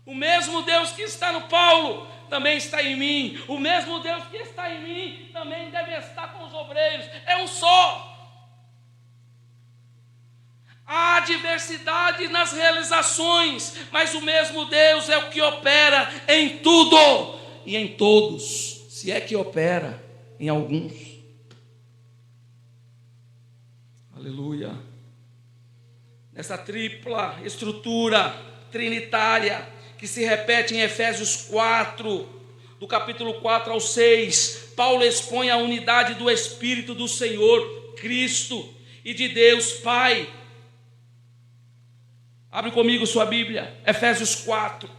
A: O mesmo Deus que está no Paulo também está em mim. O mesmo Deus que está em mim também deve estar com os obreiros. É um só. Há diversidade nas realizações, mas o mesmo Deus é o que opera em tudo e em todos, se é que opera em alguns. Aleluia. Nessa tripla estrutura trinitária que se repete em Efésios 4, do capítulo 4 ao 6, Paulo expõe a unidade do Espírito do Senhor Cristo e de Deus Pai. Abre comigo sua Bíblia, Efésios 4,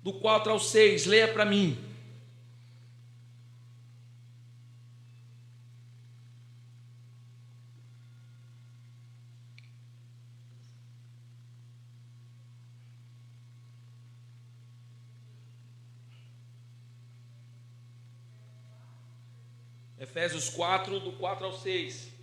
A: do 4 ao 6, leia para mim. Efésios 4, do 4 ao 6.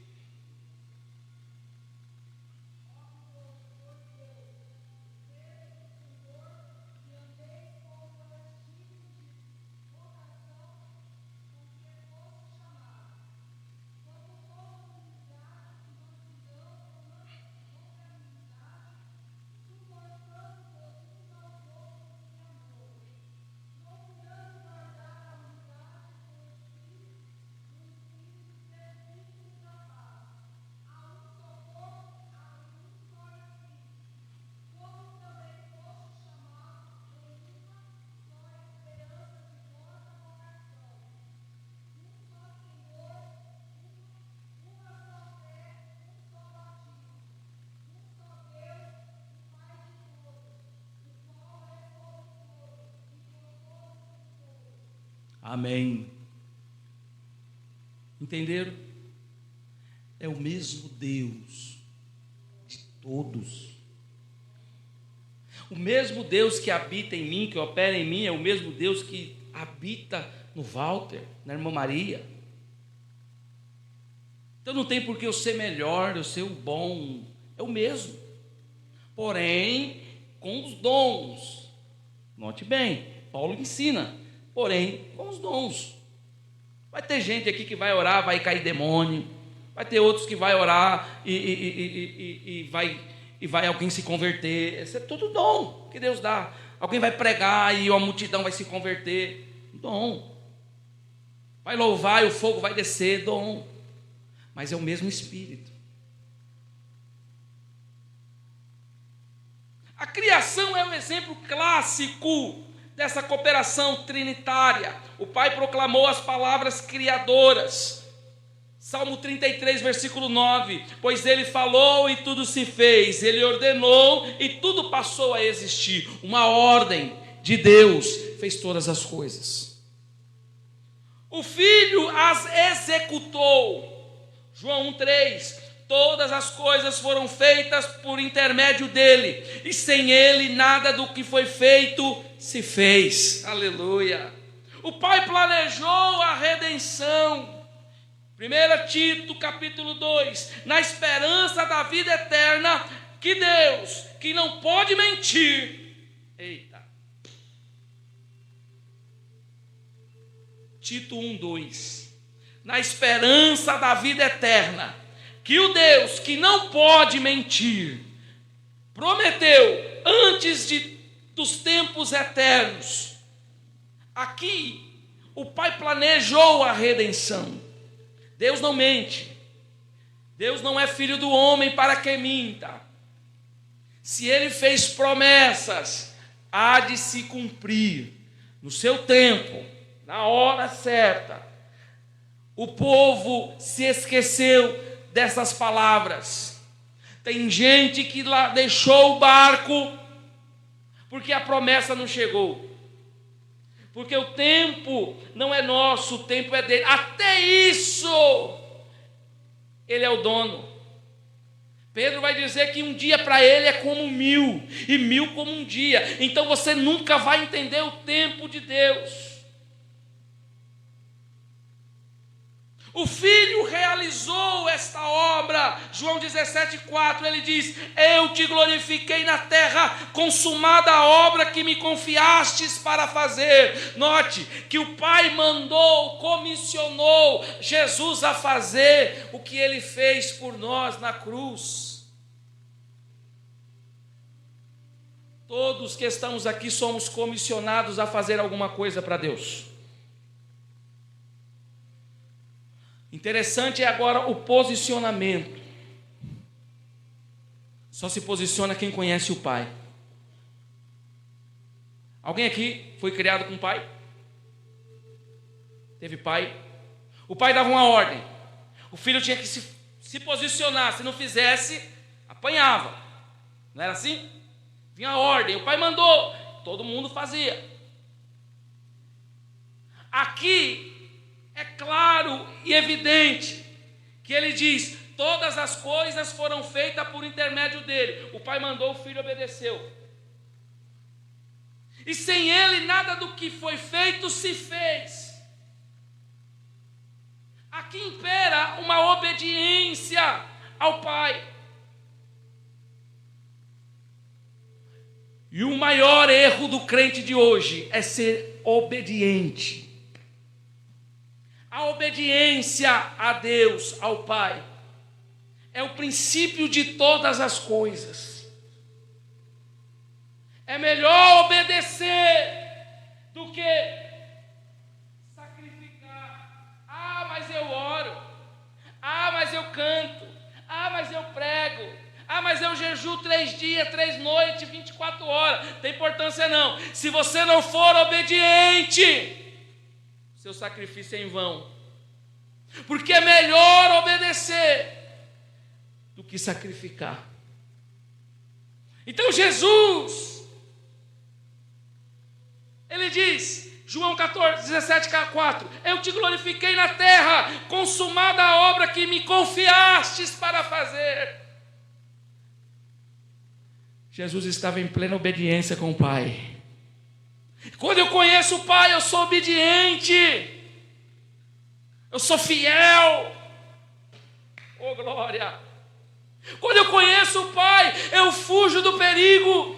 A: Amém. Entenderam? É o mesmo Deus de todos. O mesmo Deus que habita em mim, que opera em mim, é o mesmo Deus que habita no Walter, na irmã Maria. Então não tem por que eu ser melhor, eu ser o bom. É o mesmo. Porém, com os dons. Note bem, Paulo ensina. Porém, com os dons. Vai ter gente aqui que vai orar, vai cair demônio. Vai ter outros que vai orar e vai alguém se converter. Isso é tudo dom que Deus dá. Alguém vai pregar e a multidão vai se converter. Dom. Vai louvar e o fogo vai descer. Dom. Mas é o mesmo Espírito. A criação é um exemplo clássico dessa cooperação trinitária. O Pai proclamou as palavras criadoras. Salmo 33, versículo 9. Pois ele falou e tudo se fez. Ele ordenou e tudo passou a existir. Uma ordem de Deus fez todas as coisas. O Filho as executou. João 1,3. Todas as coisas foram feitas por intermédio dele, e sem ele nada do que foi feito se fez. Aleluia. O Pai planejou a redenção. 1 Tito capítulo 2, na esperança da vida eterna, que Deus, que não pode mentir, Tito 1:2, na esperança da vida eterna, que o Deus que não pode mentir, prometeu antes dos tempos eternos. Aqui, o Pai planejou a redenção. Deus não mente. Deus não é filho do homem para que minta. Se ele fez promessas, há de se cumprir no seu tempo, na hora certa. O povo se esqueceu dessas palavras. Tem gente que lá deixou o barco porque a promessa não chegou. Porque o tempo não é nosso, o tempo é dele. Até isso, ele é o dono. Pedro vai dizer que um dia para ele é como 1000, e 1000 como um dia. Então você nunca vai entender o tempo de Deus. O Filho realizou esta obra. João 17,4, ele diz: eu te glorifiquei na terra, consumada a obra que me confiastes para fazer. Note que o Pai mandou, comissionou Jesus a fazer o que ele fez por nós na cruz. Todos que estamos aqui somos comissionados a fazer alguma coisa para Deus. Interessante é agora o posicionamento. Só se posiciona quem conhece o Pai. Alguém aqui foi criado com pai? Teve pai? O pai dava uma ordem. O filho tinha que se posicionar. Se não fizesse, apanhava. Não era assim? Vinha a ordem. O pai mandou. Todo mundo fazia. Aqui é claro e evidente que ele diz: todas as coisas foram feitas por intermédio dele. O pai mandou, o filho obedeceu. E sem ele nada do que foi feito se fez. Aqui impera uma obediência ao pai. E o maior erro do crente de hoje é ser obediente. A obediência a Deus, ao Pai, é o princípio de todas as coisas. É melhor obedecer do que sacrificar. Ah, mas eu oro. Ah, mas eu canto. Ah, mas eu prego. Ah, mas eu jejuo 3 dias, 3 noites, 24 horas. Não tem importância não. Se você não for obediente, seu sacrifício é em vão. Porque é melhor obedecer do que sacrificar. Então Jesus, ele diz, João 17,4, eu te glorifiquei na terra, consumada a obra que me confiastes para fazer. Jesus estava em plena obediência com o Pai. Quando eu conheço o Pai, eu sou obediente. Eu sou fiel. Oh, glória. Quando eu conheço o Pai, eu fujo do perigo.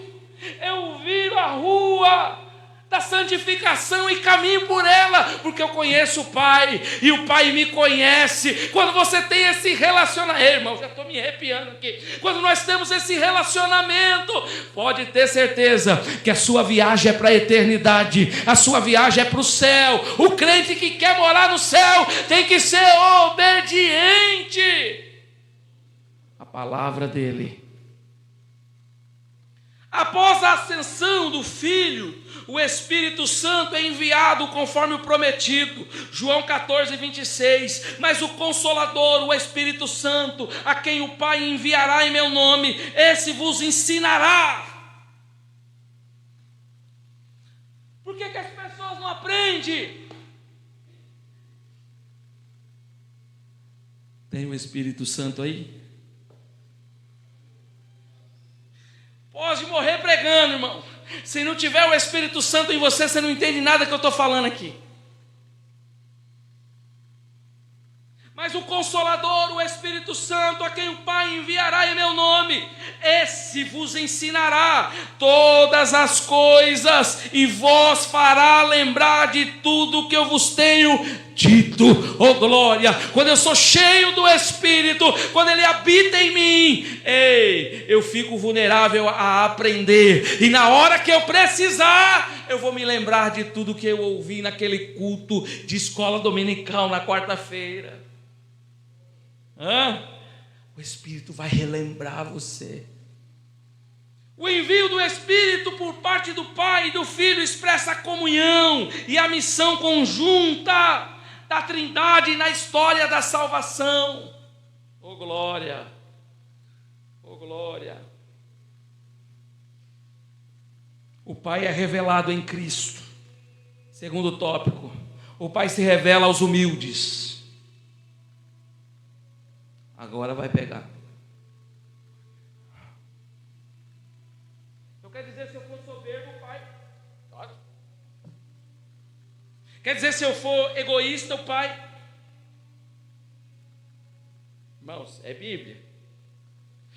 A: Eu viro a rua da santificação e caminho por ela, porque eu conheço o Pai e o Pai me conhece. Quando você tem esse relacionamento, irmão, já estou me arrepiando aqui. Quando nós temos esse relacionamento, pode ter certeza que a sua viagem é para a eternidade, a sua viagem é para o céu. O crente que quer morar no céu tem que ser obediente à palavra dele. Após a ascensão do Filho, o Espírito Santo é enviado conforme o prometido. João 14:26. Mas o Consolador, o Espírito Santo, a quem o Pai enviará em meu nome, esse vos ensinará. Por que as pessoas não aprendem? Tem o Espírito Santo aí? Pode morrer pregando, irmão. Se não tiver o Espírito Santo em você, você não entende nada que eu estou falando aqui. Mas o Consolador, o Espírito Santo, a quem o Pai enviará em meu nome, esse vos ensinará todas as coisas e vos fará lembrar de tudo que eu vos tenho dito. Oh glória! Quando eu sou cheio do Espírito, quando Ele habita em mim, eu fico vulnerável a aprender. E na hora que eu precisar, eu vou me lembrar de tudo que eu ouvi naquele culto de escola dominical na quarta-feira. O Espírito vai relembrar você. O envio do Espírito por parte do Pai e do Filho expressa a comunhão e a missão conjunta da Trindade na história da salvação. Oh glória! Oh glória! O Pai é revelado em Cristo. Segundo tópico, o Pai se revela aos humildes. Agora vai pegar. Então quer dizer, se eu for soberbo, o Pai... Quer dizer, se eu for egoísta, o Pai... Irmãos, é Bíblia.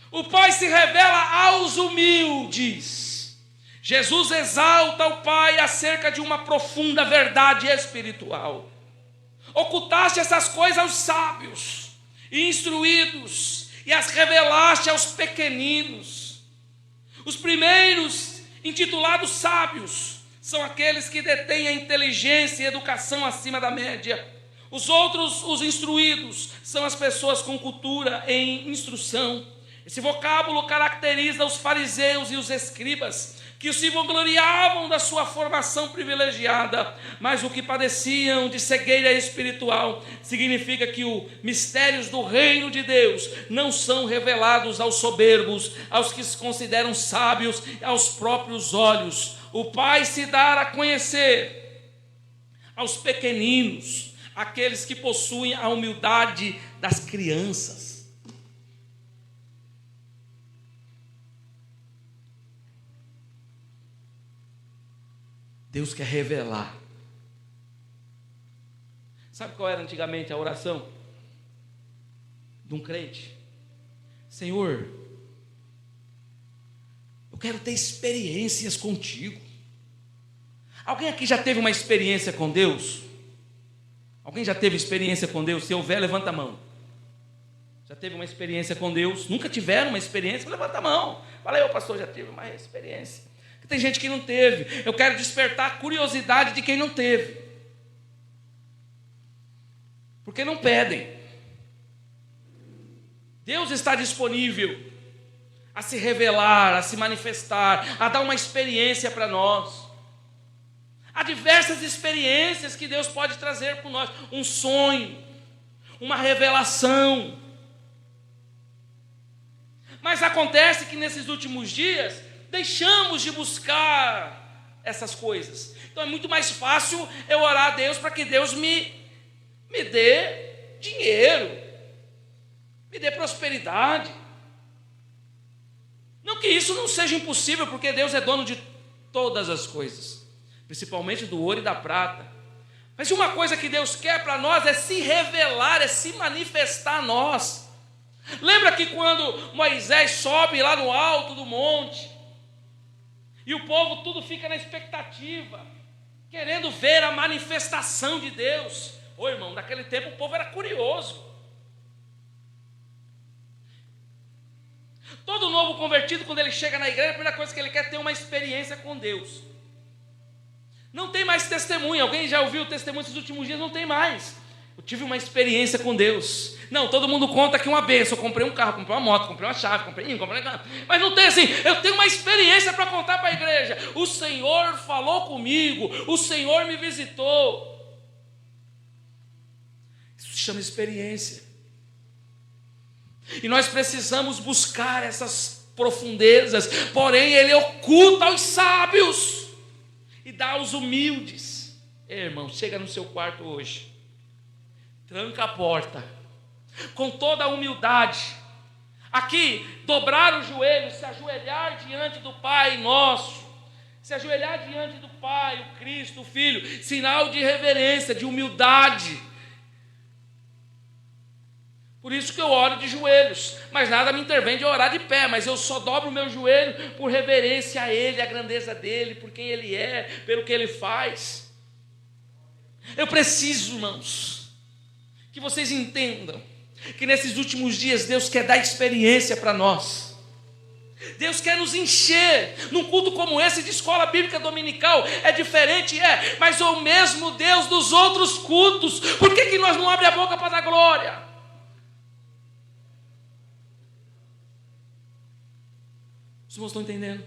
A: O Pai se revela aos humildes. Jesus exalta o Pai acerca de uma profunda verdade espiritual. Ocultaste essas coisas aos sábios e instruídos, e as revelaste aos pequeninos. Os primeiros, intitulados sábios, são aqueles que detêm a inteligência e educação acima da média. Os outros, os instruídos, são as pessoas com cultura em instrução. Esse vocábulo caracteriza os fariseus e os escribas, que se vangloriavam da sua formação privilegiada, mas o que padeciam de cegueira espiritual. Significa que os mistérios do reino de Deus não são revelados aos soberbos, aos que se consideram sábios, aos próprios olhos. O Pai se dá a conhecer aos pequeninos, aqueles que possuem a humildade das crianças. Deus quer revelar. Sabe qual era antigamente a oração de um crente? Senhor, eu quero ter experiências contigo. Alguém aqui já teve uma experiência com Deus? Alguém já teve experiência com Deus? Se houver, levanta a mão. Já teve uma experiência com Deus? Nunca tiveram uma experiência? Levanta a mão. Fala aí, pastor, já tive uma experiência. Tem gente que não teve. Eu quero despertar a curiosidade de quem não teve. Porque não pedem. Deus está disponível a se revelar, a se manifestar, a dar uma experiência para nós. Há diversas experiências que Deus pode trazer para nós. Um sonho, uma revelação. Mas acontece que nesses últimos dias deixamos de buscar essas coisas. Então é muito mais fácil eu orar a Deus para que Deus me dê dinheiro, me dê prosperidade. Não que isso não seja impossível, porque Deus é dono de todas as coisas, principalmente do ouro e da prata. Mas uma coisa que Deus quer para nós é se revelar, é se manifestar a nós. Lembra que quando Moisés sobe lá no alto do monte, e o povo tudo fica na expectativa, querendo ver a manifestação de Deus. Ô irmão, naquele tempo o povo era curioso. Todo novo convertido, quando ele chega na igreja, a primeira coisa que ele quer é ter uma experiência com Deus. Não tem mais testemunho. Alguém já ouviu o testemunho desses últimos dias? Não tem mais. Eu tive uma experiência com Deus. Não, todo mundo conta que uma bênção. Eu comprei um carro, comprei uma moto, comprei uma chave, comprei... Mas não tem assim, eu tenho uma experiência para contar para a igreja. O Senhor falou comigo, o Senhor me visitou. Isso se chama experiência. E nós precisamos buscar essas profundezas. Porém, Ele oculta aos sábios e dá aos humildes. Irmão, chega no seu quarto hoje, tranca a porta, com toda a humildade. Aqui, dobrar os joelhos, se ajoelhar diante do Pai nosso, se ajoelhar diante do Pai, o Cristo, o Filho, sinal de reverência, de humildade. Por isso que eu oro de joelhos, mas nada me intervém de orar de pé, mas eu só dobro o meu joelho por reverência a Ele, a grandeza dEle, por quem Ele é, pelo que Ele faz. Eu preciso, irmãos, que vocês entendam que nesses últimos dias Deus quer dar experiência para nós. Deus quer nos encher. Num culto como esse de escola bíblica dominical é diferente, mas é o mesmo Deus dos outros cultos. Por que nós não abrimos a boca para dar glória? Os irmãos estão entendendo?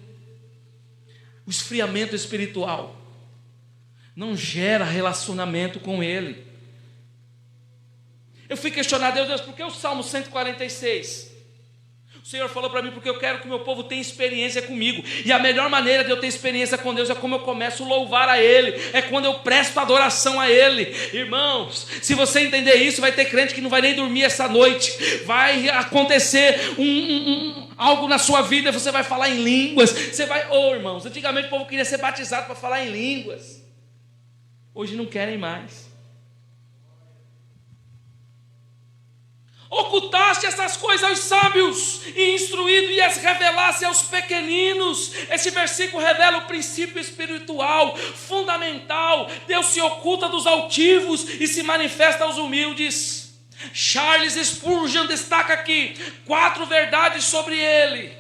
A: O esfriamento espiritual não gera relacionamento com Ele. Eu fui questionar Deus, por que o Salmo 146? O Senhor falou para mim, porque eu quero que o meu povo tenha experiência comigo. E a melhor maneira de eu ter experiência com Deus é como eu começo a louvar a Ele. É quando eu presto adoração a Ele. Irmãos, se você entender isso, vai ter crente que não vai nem dormir essa noite. Vai acontecer algo na sua vida, você vai falar em línguas. Você vai, irmãos, antigamente o povo queria ser batizado para falar em línguas. Hoje não querem mais. Ocultaste essas coisas aos sábios e instruído e as revelaste aos pequeninos. Esse versículo revela o princípio espiritual fundamental. Deus se oculta dos altivos e se manifesta aos humildes. Charles Spurgeon destaca aqui 4 verdades sobre ele.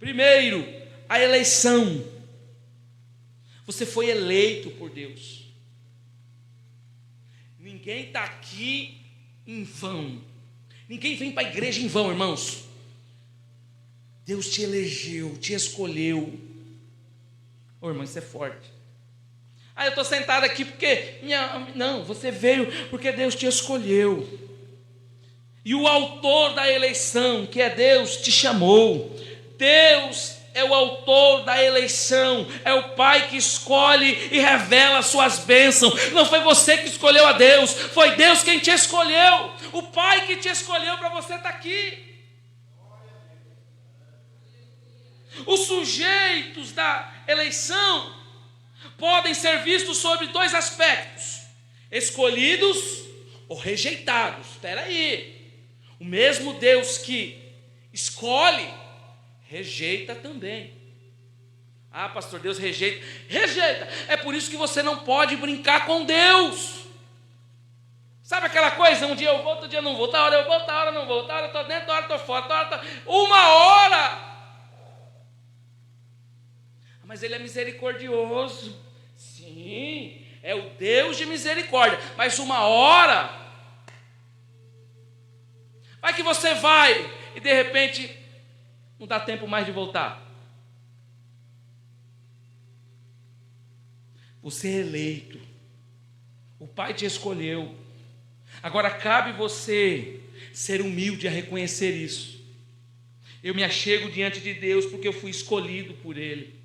A: Primeiro, a eleição. Você foi eleito por Deus. Ninguém está aqui em vão. Ninguém vem para a igreja em vão, irmãos. Deus te elegeu, te escolheu. Irmão, isso é forte. Eu estou sentado aqui porque... Não, você veio porque Deus te escolheu. E o autor da eleição, que é Deus, te chamou. Deus é o autor da eleição, é o Pai que escolhe e revela as suas bênçãos. Não foi você que escolheu a Deus, foi Deus quem te escolheu. O Pai que te escolheu para você estar aqui. Os sujeitos da eleição podem ser vistos sobre 2 aspectos: escolhidos ou rejeitados. Espera aí, o mesmo Deus que escolhe, rejeita também. Pastor, Deus rejeita. É por isso que você não pode brincar com Deus. Sabe aquela coisa, um dia eu vou, outro dia eu não vou, outra hora eu vou, outra hora eu não vou, outra hora eu estou dentro, outra hora eu estou fora, outra hora uma hora. Mas Ele é misericordioso. Sim, é o Deus de misericórdia. Mas uma hora, vai que você vai e de repente não dá tempo mais de voltar. Você é eleito. O Pai te escolheu. Agora cabe você ser humilde a reconhecer isso. Eu me achego diante de Deus porque eu fui escolhido por Ele.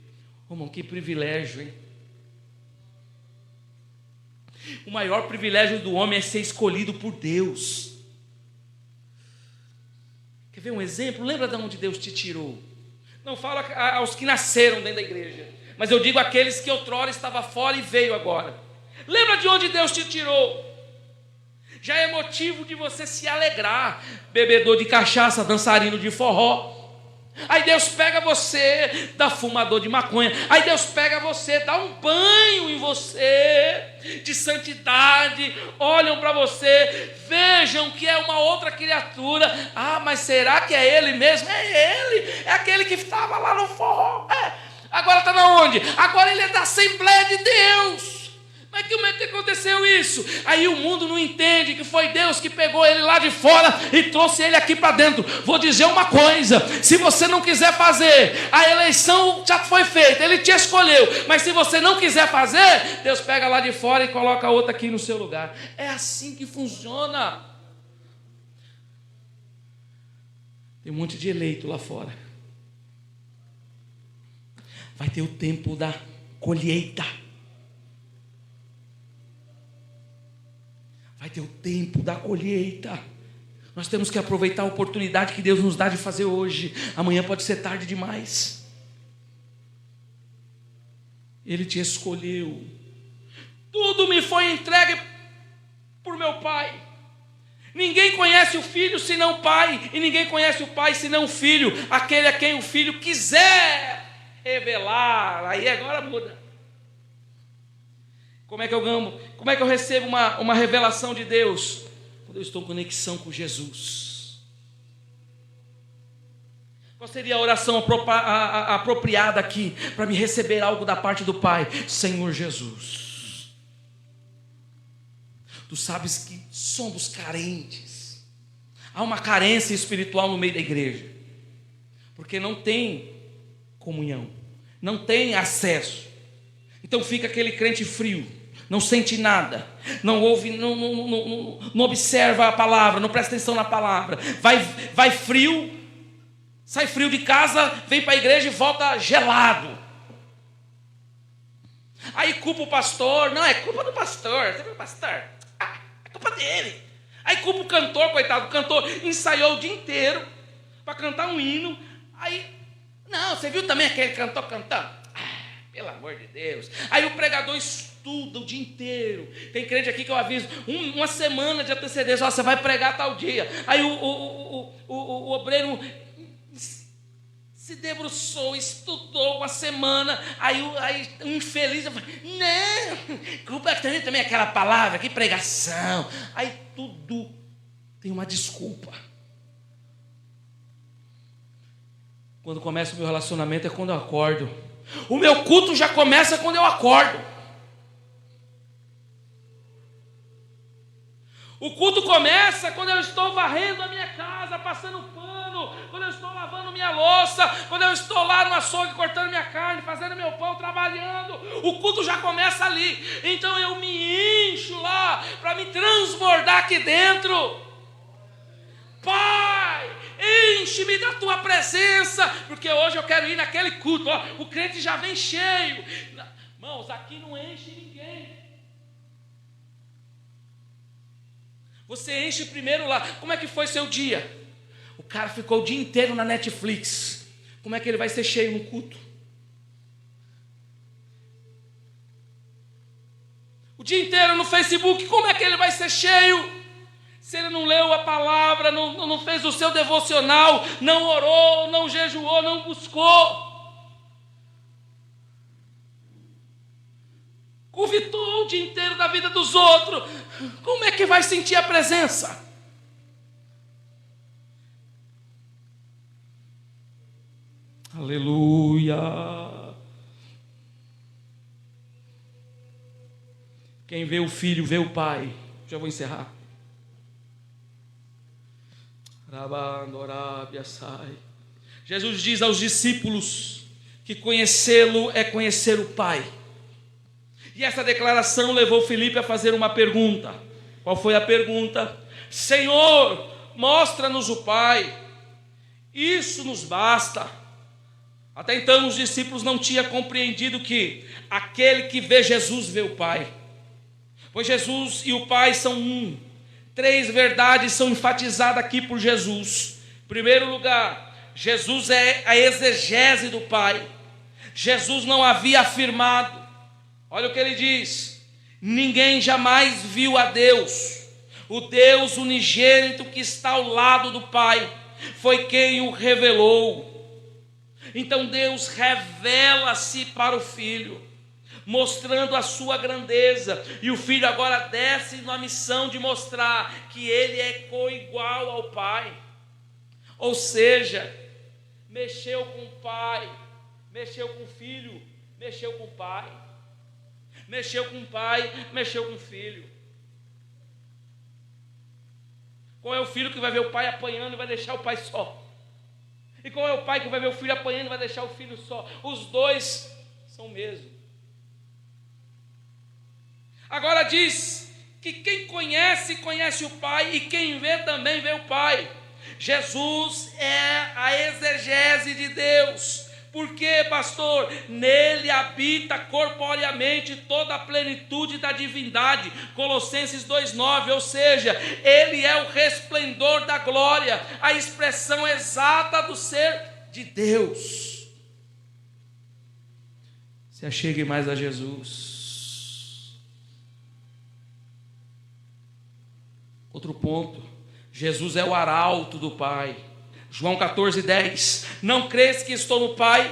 A: Irmão, que privilégio, hein? O maior privilégio do homem é ser escolhido por Deus. Quer ver um exemplo? Lembra de onde Deus te tirou? Não falo aos que nasceram dentro da igreja, mas eu digo àqueles que outrora estava fora e veio agora. Lembra de onde Deus te tirou? Já é motivo de você se alegrar. Bebedor de cachaça, dançarino de forró. Aí Deus pega você, dá fumador de maconha. Aí Deus pega você, dá um banho em você de santidade. Olham para você, vejam que é uma outra criatura. Mas será que é Ele mesmo? É Ele, é aquele que estava lá no forró. Agora está na onde? Agora Ele é da Assembleia de Deus. Mas como é que aconteceu isso? Aí o mundo não entende que foi Deus que pegou ele lá de fora e trouxe ele aqui para dentro. Vou dizer uma coisa: se você não quiser fazer, a eleição já foi feita, Ele te escolheu. Mas se você não quiser fazer, Deus pega lá de fora e coloca outra aqui no seu lugar. É assim que funciona. Tem um monte de eleito lá fora. Vai ter o tempo da colheita. Vai ter o tempo da colheita. Nós temos que aproveitar a oportunidade que Deus nos dá de fazer hoje. Amanhã pode ser tarde demais. Ele te escolheu. Tudo me foi entregue por meu Pai. Ninguém conhece o Filho senão o Pai, e ninguém conhece o Pai senão o Filho, aquele a quem o Filho quiser revelar. Aí agora muda. Como é que eu ganho? Como é que eu recebo uma revelação de Deus? Quando eu estou em conexão com Jesus. Qual seria a oração apropriada aqui para me receber algo da parte do Pai? Senhor Jesus, Tu sabes que somos carentes. Há uma carência espiritual no meio da igreja, porque não tem comunhão, não tem acesso. Então fica aquele crente frio. não sente nada, não ouve, não observa a palavra, não presta atenção na palavra, vai frio, sai frio de casa, vem para a igreja e volta gelado. Aí culpa o pastor, não, é culpa do pastor, você viu o pastor? É culpa dele. Aí culpa o cantor, coitado, o cantor ensaiou o dia inteiro para cantar um hino, aí, não, você viu também aquele cantor cantando? Pelo amor de Deus. Aí o pregador estuda o dia inteiro. Tem crente aqui que eu aviso, uma semana de antecedência, você vai pregar tal dia. Aí o obreiro se debruçou, estudou uma semana. Aí o infeliz fala, não, culpa também aquela palavra, que pregação. Aí tudo tem uma desculpa. Quando começa o meu relacionamento é quando eu acordo. O meu culto já começa quando eu acordo. O culto começa quando eu estou varrendo a minha casa, passando pano, quando eu estou lavando minha louça, quando eu estou lá no açougue cortando minha carne, fazendo meu pão, trabalhando. O culto já começa ali. Então eu me encho lá para me transbordar aqui dentro. Pai, enche-me da tua presença, porque hoje eu quero ir naquele culto. Ó, o crente já vem cheio. Irmãos, aqui não enche ninguém. Você enche primeiro lá. Como é que foi seu dia? O cara ficou o dia inteiro na Netflix. Como é que ele vai ser cheio no culto? O dia inteiro no Facebook. Como é que ele vai ser cheio? Se ele não leu a palavra, não fez o seu devocional, não orou, não jejuou, não buscou, cogitou o dia inteiro da vida dos outros, como é que vai sentir a presença? Aleluia! Quem vê o filho, vê o pai. Já vou encerrar. Jesus diz aos discípulos que conhecê-lo é conhecer o Pai. E essa declaração levou Filipe a fazer uma pergunta. Qual foi a pergunta? Senhor, mostra-nos o Pai. Isso nos basta. Até então os discípulos não tinham compreendido que aquele que vê Jesus vê o Pai. Pois Jesus e o Pai são um. 3 verdades são enfatizadas aqui por Jesus. Em primeiro lugar, Jesus é a exegese do Pai. Jesus não havia afirmado. Olha o que ele diz: ninguém jamais viu a Deus. O Deus unigênito que está ao lado do Pai foi quem o revelou. Então Deus revela-se para o Filho, mostrando a sua grandeza, e o Filho agora desce na missão de mostrar que ele é coigual ao Pai. Ou seja, mexeu com o Pai, mexeu com o Filho, mexeu com o Pai, mexeu com o Pai, mexeu com o Filho. Qual é o filho que vai ver o pai apanhando e vai deixar o pai só? E qual é o pai que vai ver o filho apanhando e vai deixar o filho só? Os dois são o mesmo. Agora diz que quem conhece, conhece o Pai, e quem vê também vê o Pai. Jesus é a exegese de Deus. Por quê, pastor? Nele habita corporeamente toda a plenitude da divindade. Colossenses 2,9, ou seja, ele é o resplendor da glória, a expressão exata do ser de Deus. Se achegue mais a Jesus. Outro ponto, Jesus é o arauto do Pai. João 14,10, não crês que estou no Pai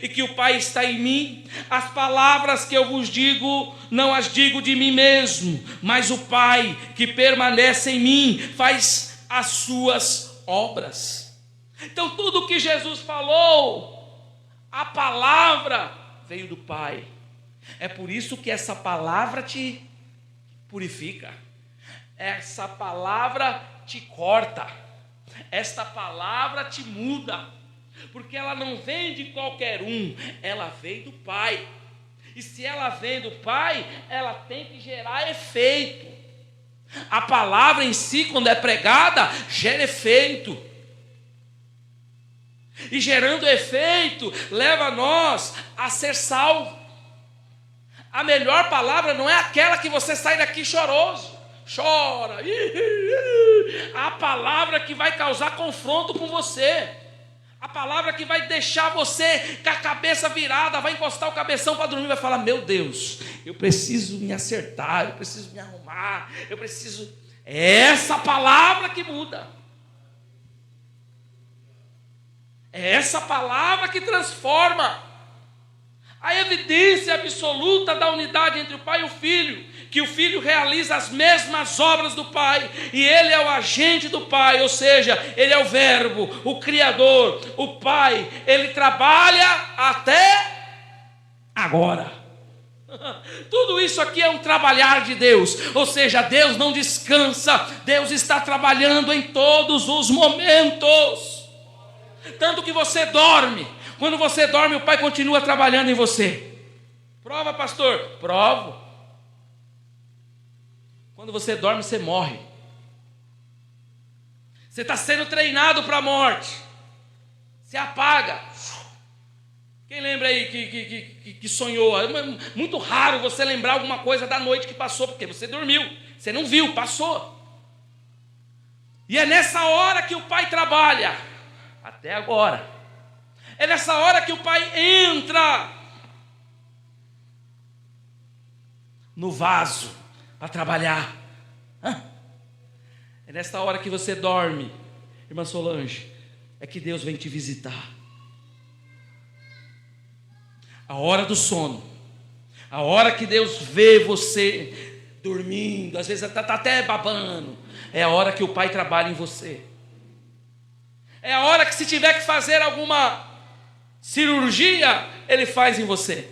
A: e que o Pai está em mim? As palavras que eu vos digo, não as digo de mim mesmo, mas o Pai que permanece em mim faz as suas obras. Então tudo que Jesus falou, a palavra veio do Pai. É por isso que essa palavra te purifica. Essa palavra te corta. Esta palavra te muda. Porque ela não vem de qualquer um, ela veio do Pai. E se ela vem do Pai, ela tem que gerar efeito. A palavra em si, quando é pregada, gera efeito. E gerando efeito, leva nós a ser salvo. A melhor palavra não é aquela que você sai daqui choroso. Chora. A palavra que vai causar confronto com você. A palavra que vai deixar você com a cabeça virada, vai encostar o cabeção para dormir, vai falar: meu Deus, eu preciso me acertar, eu preciso me arrumar, eu preciso... É essa palavra que muda. É essa palavra que transforma. A evidência absoluta da unidade entre o Pai e o Filho, que o Filho realiza as mesmas obras do Pai, e Ele é o agente do Pai, ou seja, Ele é o Verbo, o Criador, o Pai. Ele trabalha até agora. Tudo isso aqui é um trabalhar de Deus, ou seja, Deus não descansa, Deus está trabalhando em todos os momentos. Tanto que você dorme. Quando você dorme, o Pai continua trabalhando em você. Prova, pastor? Provo. Quando você dorme, você morre. Você está sendo treinado para a morte. Você apaga. Quem lembra aí que sonhou? É muito raro você lembrar alguma coisa da noite que passou, porque você dormiu. Você não viu, passou. E é nessa hora que o Pai trabalha. Até agora. É nessa hora que o Pai entra no vaso para trabalhar. É nessa hora que você dorme, irmã Solange, é que Deus vem te visitar. A hora do sono, a hora que Deus vê você dormindo, às vezes está até babando, é a hora que o Pai trabalha em você. É a hora que, se tiver que fazer alguma cirurgia, Ele faz em você.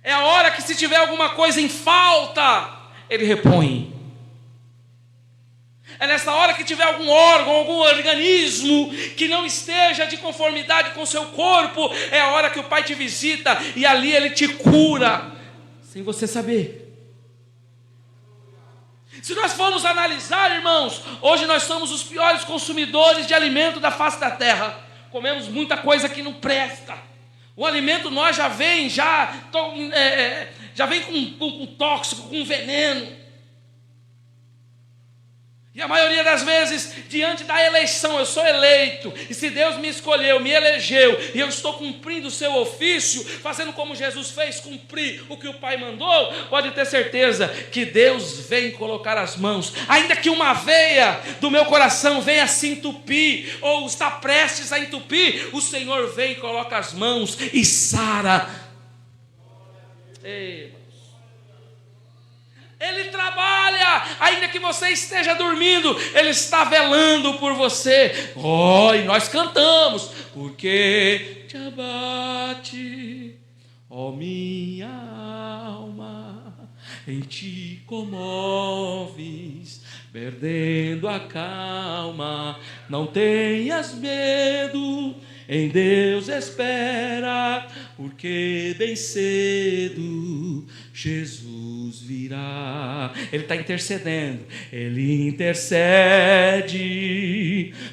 A: É a hora que, se tiver alguma coisa em falta, Ele repõe. É nessa hora que tiver algum órgão, algum organismo que não esteja de conformidade com o seu corpo, é a hora que o Pai te visita e ali Ele te cura, sem você saber. Se nós formos analisar, irmãos, hoje nós somos os piores consumidores de alimento da face da terra. Comemos muita coisa que não presta. O alimento nós já vem com tóxico, com veneno. E a maioria das vezes, diante da eleição, eu sou eleito, e se Deus me escolheu, me elegeu, e eu estou cumprindo o seu ofício, fazendo como Jesus fez, cumprir o que o Pai mandou, pode ter certeza que Deus vem colocar as mãos, ainda que uma veia do meu coração venha se entupir, ou está prestes a entupir, o Senhor vem e coloca as mãos e sara. Ei, Ele trabalha, ainda que você esteja dormindo, Ele está velando por você. E nós cantamos: porque te abate, ó minha alma, em ti comoves, perdendo a calma. Não tenhas medo, em Deus espera, porque bem cedo Jesus virá. Ele está intercedendo. Ele intercede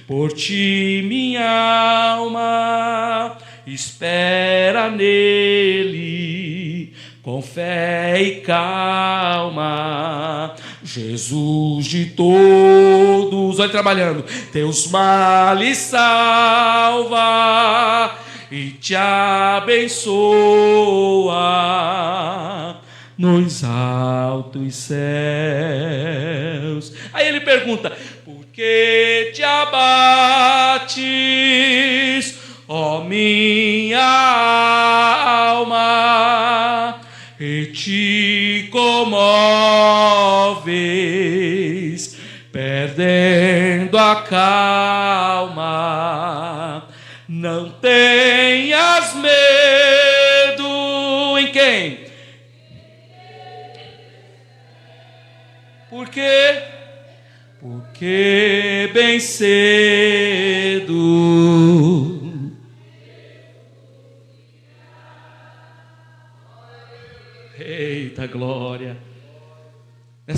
A: por ti, minha alma. Espera nele com fé e calma. Jesus de todos, olha trabalhando, teus males salva e te abençoa nos altos céus. Aí ele pergunta: por que te abates, ó minha alma, e te comoves, perdendo a calma? Não tenhas medo. Em quem? Por quê? Porque bem cedo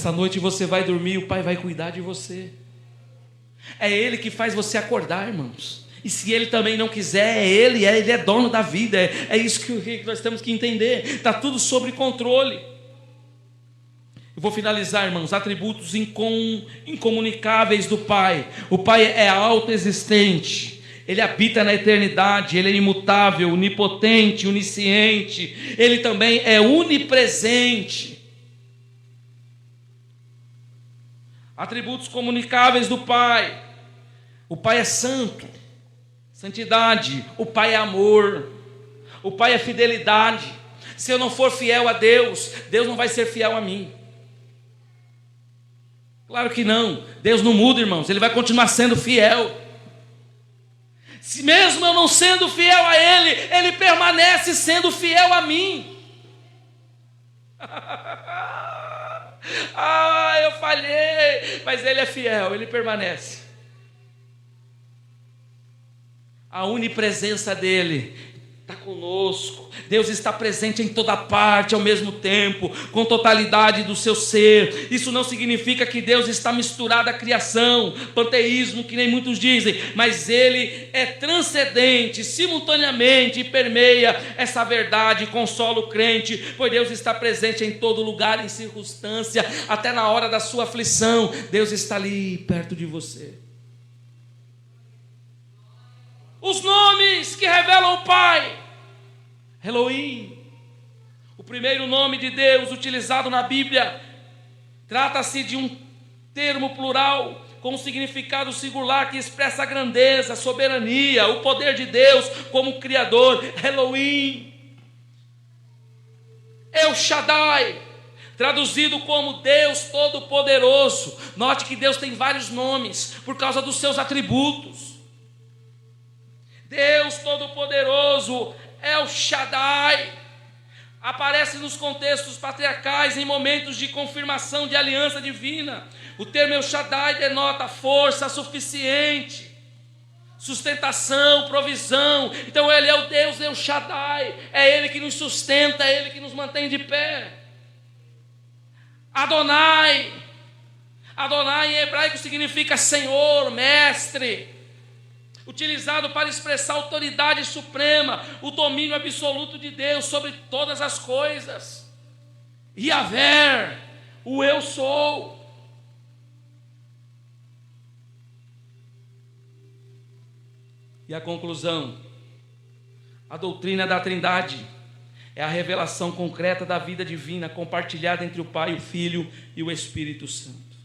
A: Essa noite você vai dormir, o Pai vai cuidar de você. É Ele que faz você acordar, irmãos. E se Ele também não quiser, Ele é dono da vida. É isso que nós temos que entender. Está tudo sob controle. Eu vou finalizar, irmãos. Atributos incomunicáveis do Pai. O Pai é autoexistente. Ele habita na eternidade. Ele é imutável, onipotente, onisciente. Ele também é onipresente. Atributos comunicáveis do Pai. O Pai é santo, santidade. O Pai é amor. O Pai é fidelidade. Se eu não for fiel a Deus, Deus não vai ser fiel a mim. Claro que não. Deus não muda, irmãos. Ele vai continuar sendo fiel. Se mesmo eu não sendo fiel a Ele, Ele permanece sendo fiel a mim. Eu falhei, mas Ele é fiel, Ele permanece. A onipresença dEle está conosco. Deus está presente em toda parte ao mesmo tempo, com totalidade do seu ser. Isso não significa que Deus está misturado à criação, panteísmo, que nem muitos dizem, mas Ele é transcendente, simultaneamente, e permeia essa verdade, consola o crente, pois Deus está presente em todo lugar, em circunstância, até na hora da sua aflição, Deus está ali perto de você. Os nomes que revelam o Pai: Elohim, o primeiro nome de Deus utilizado na Bíblia. Trata-se de um termo plural com um significado singular que expressa a grandeza, a soberania, o poder de Deus como Criador. Elohim. El Shaddai, traduzido como Deus Todo-Poderoso. Note que Deus tem vários nomes por causa dos seus atributos. Deus Todo-Poderoso, El Shaddai, aparece nos contextos patriarcais em momentos de confirmação de aliança divina. O termo El Shaddai denota força suficiente, sustentação, provisão. Então Ele é o Deus El Shaddai, é Ele que nos sustenta, é Ele que nos mantém de pé. Adonai, Adonai em hebraico significa Senhor, Mestre, utilizado para expressar a autoridade suprema, o domínio absoluto de Deus sobre todas as coisas. Yahvé, o eu sou. E a conclusão: a doutrina da Trindade é a revelação concreta da vida divina compartilhada entre o Pai, o Filho e o Espírito Santo.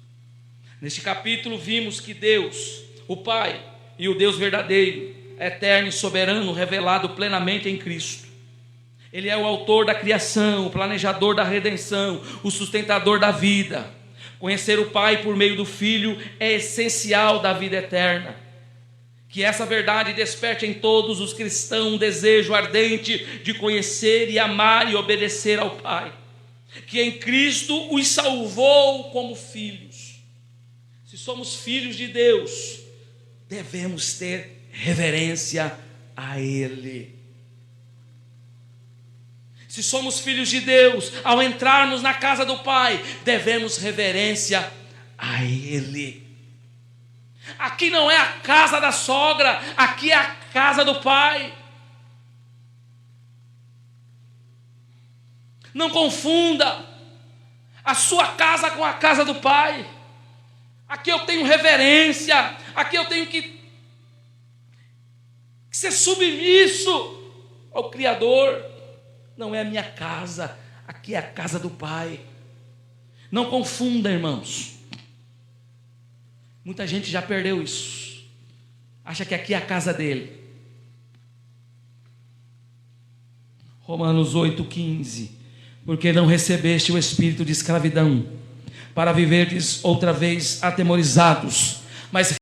A: Neste capítulo vimos que Deus, o Pai, e o Deus verdadeiro, eterno e soberano, revelado plenamente em Cristo. Ele é o autor da criação, o planejador da redenção, o sustentador da vida. Conhecer o Pai por meio do Filho é essencial da vida eterna. Que essa verdade desperte em todos os cristãos um desejo ardente de conhecer e amar e obedecer ao Pai, que em Cristo os salvou como filhos. Se somos filhos de Deus, devemos ter reverência a Ele. Se somos filhos de Deus, ao entrarmos na casa do Pai, devemos reverência a Ele. Aqui não é a casa da sogra, aqui é a casa do Pai. Não confunda a sua casa com a casa do Pai. Aqui eu tenho reverência, aqui eu tenho que ser submisso ao Criador. Não é a minha casa, aqui é a casa do Pai. Não confunda, irmãos. Muita gente já perdeu isso. Acha que aqui é a casa dele. Romanos 8,15. Porque não recebeste o espírito de escravidão, para viverdes outra vez atemorizados, mas